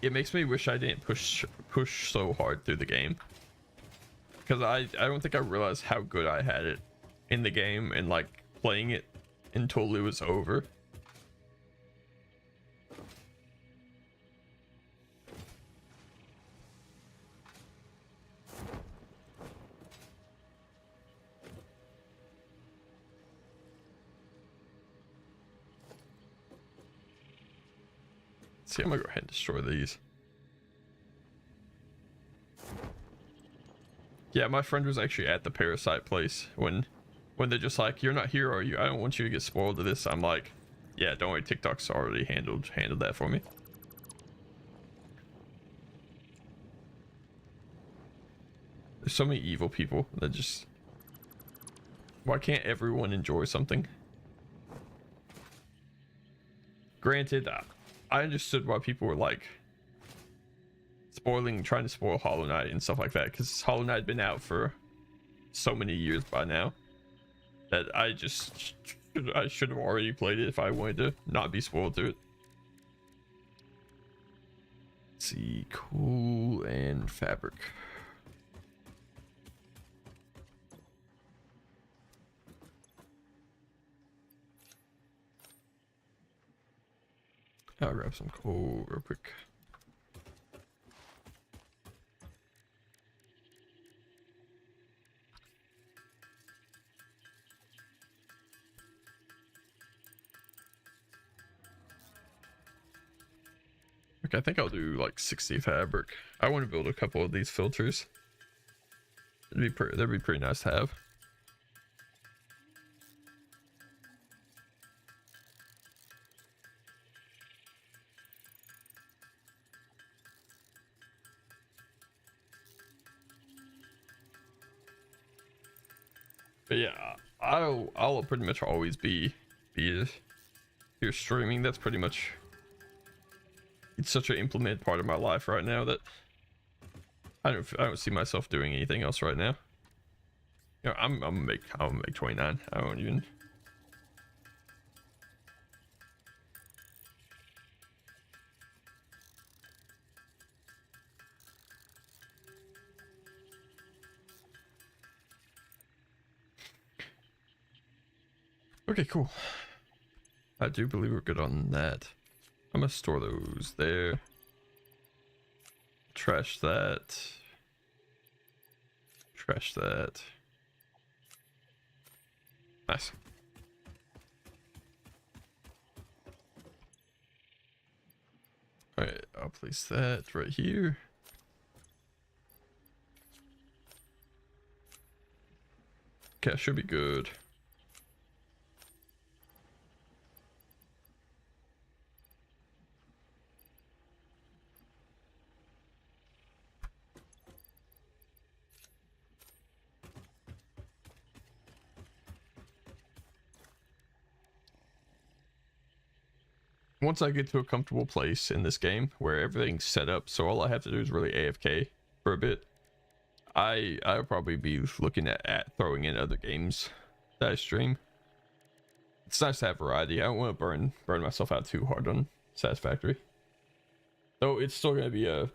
It makes me wish I didn't push so hard through the game, because I don't think I realized how good I had it in the game and like playing it until it was over. See, I'm gonna go ahead and destroy these. Yeah, my friend was actually at the parasite place when they're just like, you're not here, are you? I don't want you to get spoiled to this. I'm like, yeah, don't worry, TikTok's already handled that for me. There's so many evil people that just, why can't everyone enjoy something? Granted, I understood why people were like trying to spoil Hollow Knight and stuff like that, because Hollow Knight had been out for so many years by now that I should have already played it if I wanted to not be spoiled to it. Let's see, cool and fabric. I'll grab some coal real quick. Okay, I think I'll do like 60 fabric. I want to build a couple of these filters. That'd be pretty nice to have. But yeah, I'll pretty much always be here streaming. That's pretty much, it's such an implemented part of my life right now that I don't see myself doing anything else right now. You know, I'm gonna make 29. I won't even. Okay, cool. I do believe we're good on that. I'm gonna store those there. Trash that. Trash that. Nice. Alright, I'll place that right here. Okay, should be good. Once I get to a comfortable place in this game where everything's set up, so all I have to do is really AFK for a bit, I'll probably be looking at throwing in other games that I stream. It's nice to have variety. I don't want to burn myself out too hard on Satisfactory. Though it's still gonna be a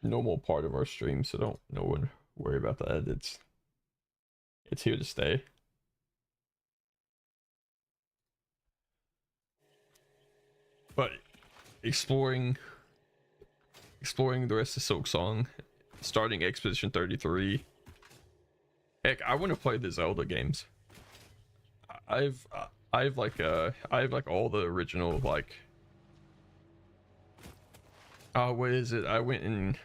normal part of our stream, so no one worry about that. It's here to stay. But exploring the rest of Silk Song, starting Expedition 33. Heck, I want to play the Zelda games. I have like all the original, like, oh, what is it? I went and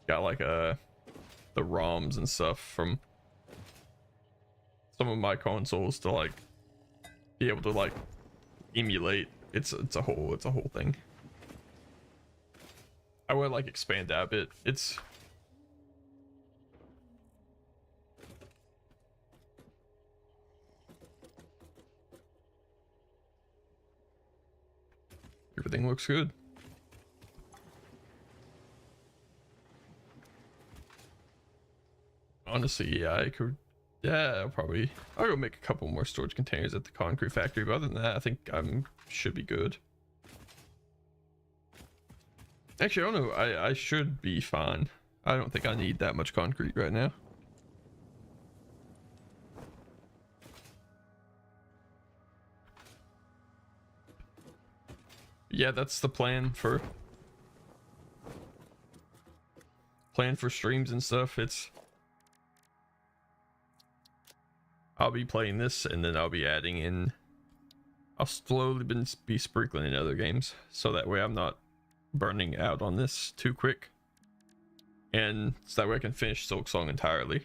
got like the ROMs and stuff from some of my consoles to like be able to like emulate. It's a whole thing. I would like expand that a bit. It's everything looks good. Honestly, yeah, I could. Yeah, I'll go make a couple more storage containers at the concrete factory, but other than that, I think should be good. Actually, I don't know. I should be fine. I don't think I need that much concrete right now. Yeah, that's the plan for streams and stuff. I'll be playing this and then I'll be adding in, I'll slowly be sprinkling in other games so that way I'm not burning out on this too quick, and so that way I can finish Silk Song entirely.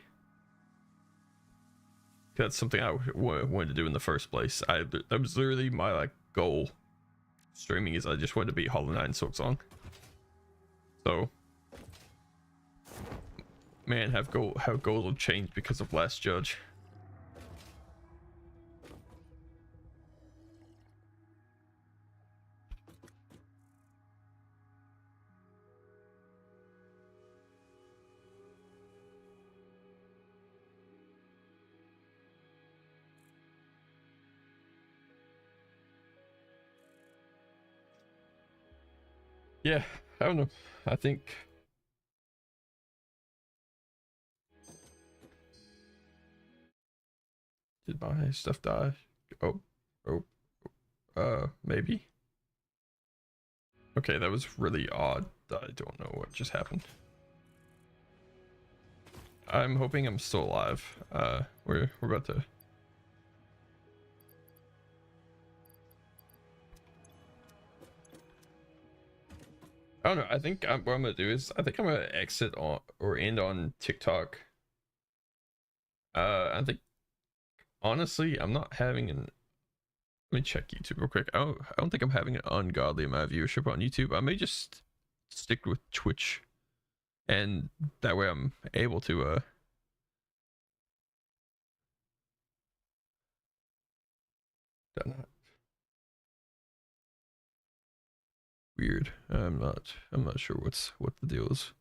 That's something I wanted to do in the first place. That was literally my like goal streaming, is I just wanted to beat Hollow Knight and Silk Song. So man, how goals will change because of Last Judge. Yeah, I don't know. I think did my stuff die? Oh, maybe. Okay, that was really odd. I don't know what just happened. I'm hoping I'm still alive. We're about to. don't know. I think what I'm gonna do is I think I'm gonna exit on or end on TikTok. I think honestly I'm not having an. Let me check YouTube real quick. I don't think I'm having an ungodly amount of viewership on YouTube. I may just stick with Twitch, and that way I'm able to done that. Weird. I'm not sure what the deal is.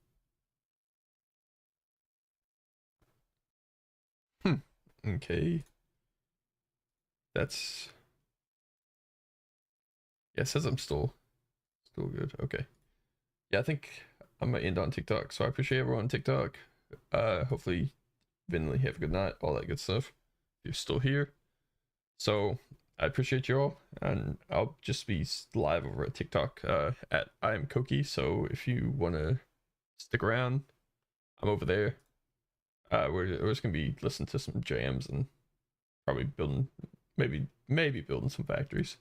Okay. That's yeah, it says I'm still good. Okay. Yeah, I think I'm gonna end on TikTok. So I appreciate everyone on TikTok. Hopefully Vinley have a good night, all that good stuff. If you're still here. So I appreciate you all, and I'll just be live over at TikTok at I am Cokey. So if you wanna stick around, I'm over there. We're just gonna be listening to some jams and probably building maybe building some factories.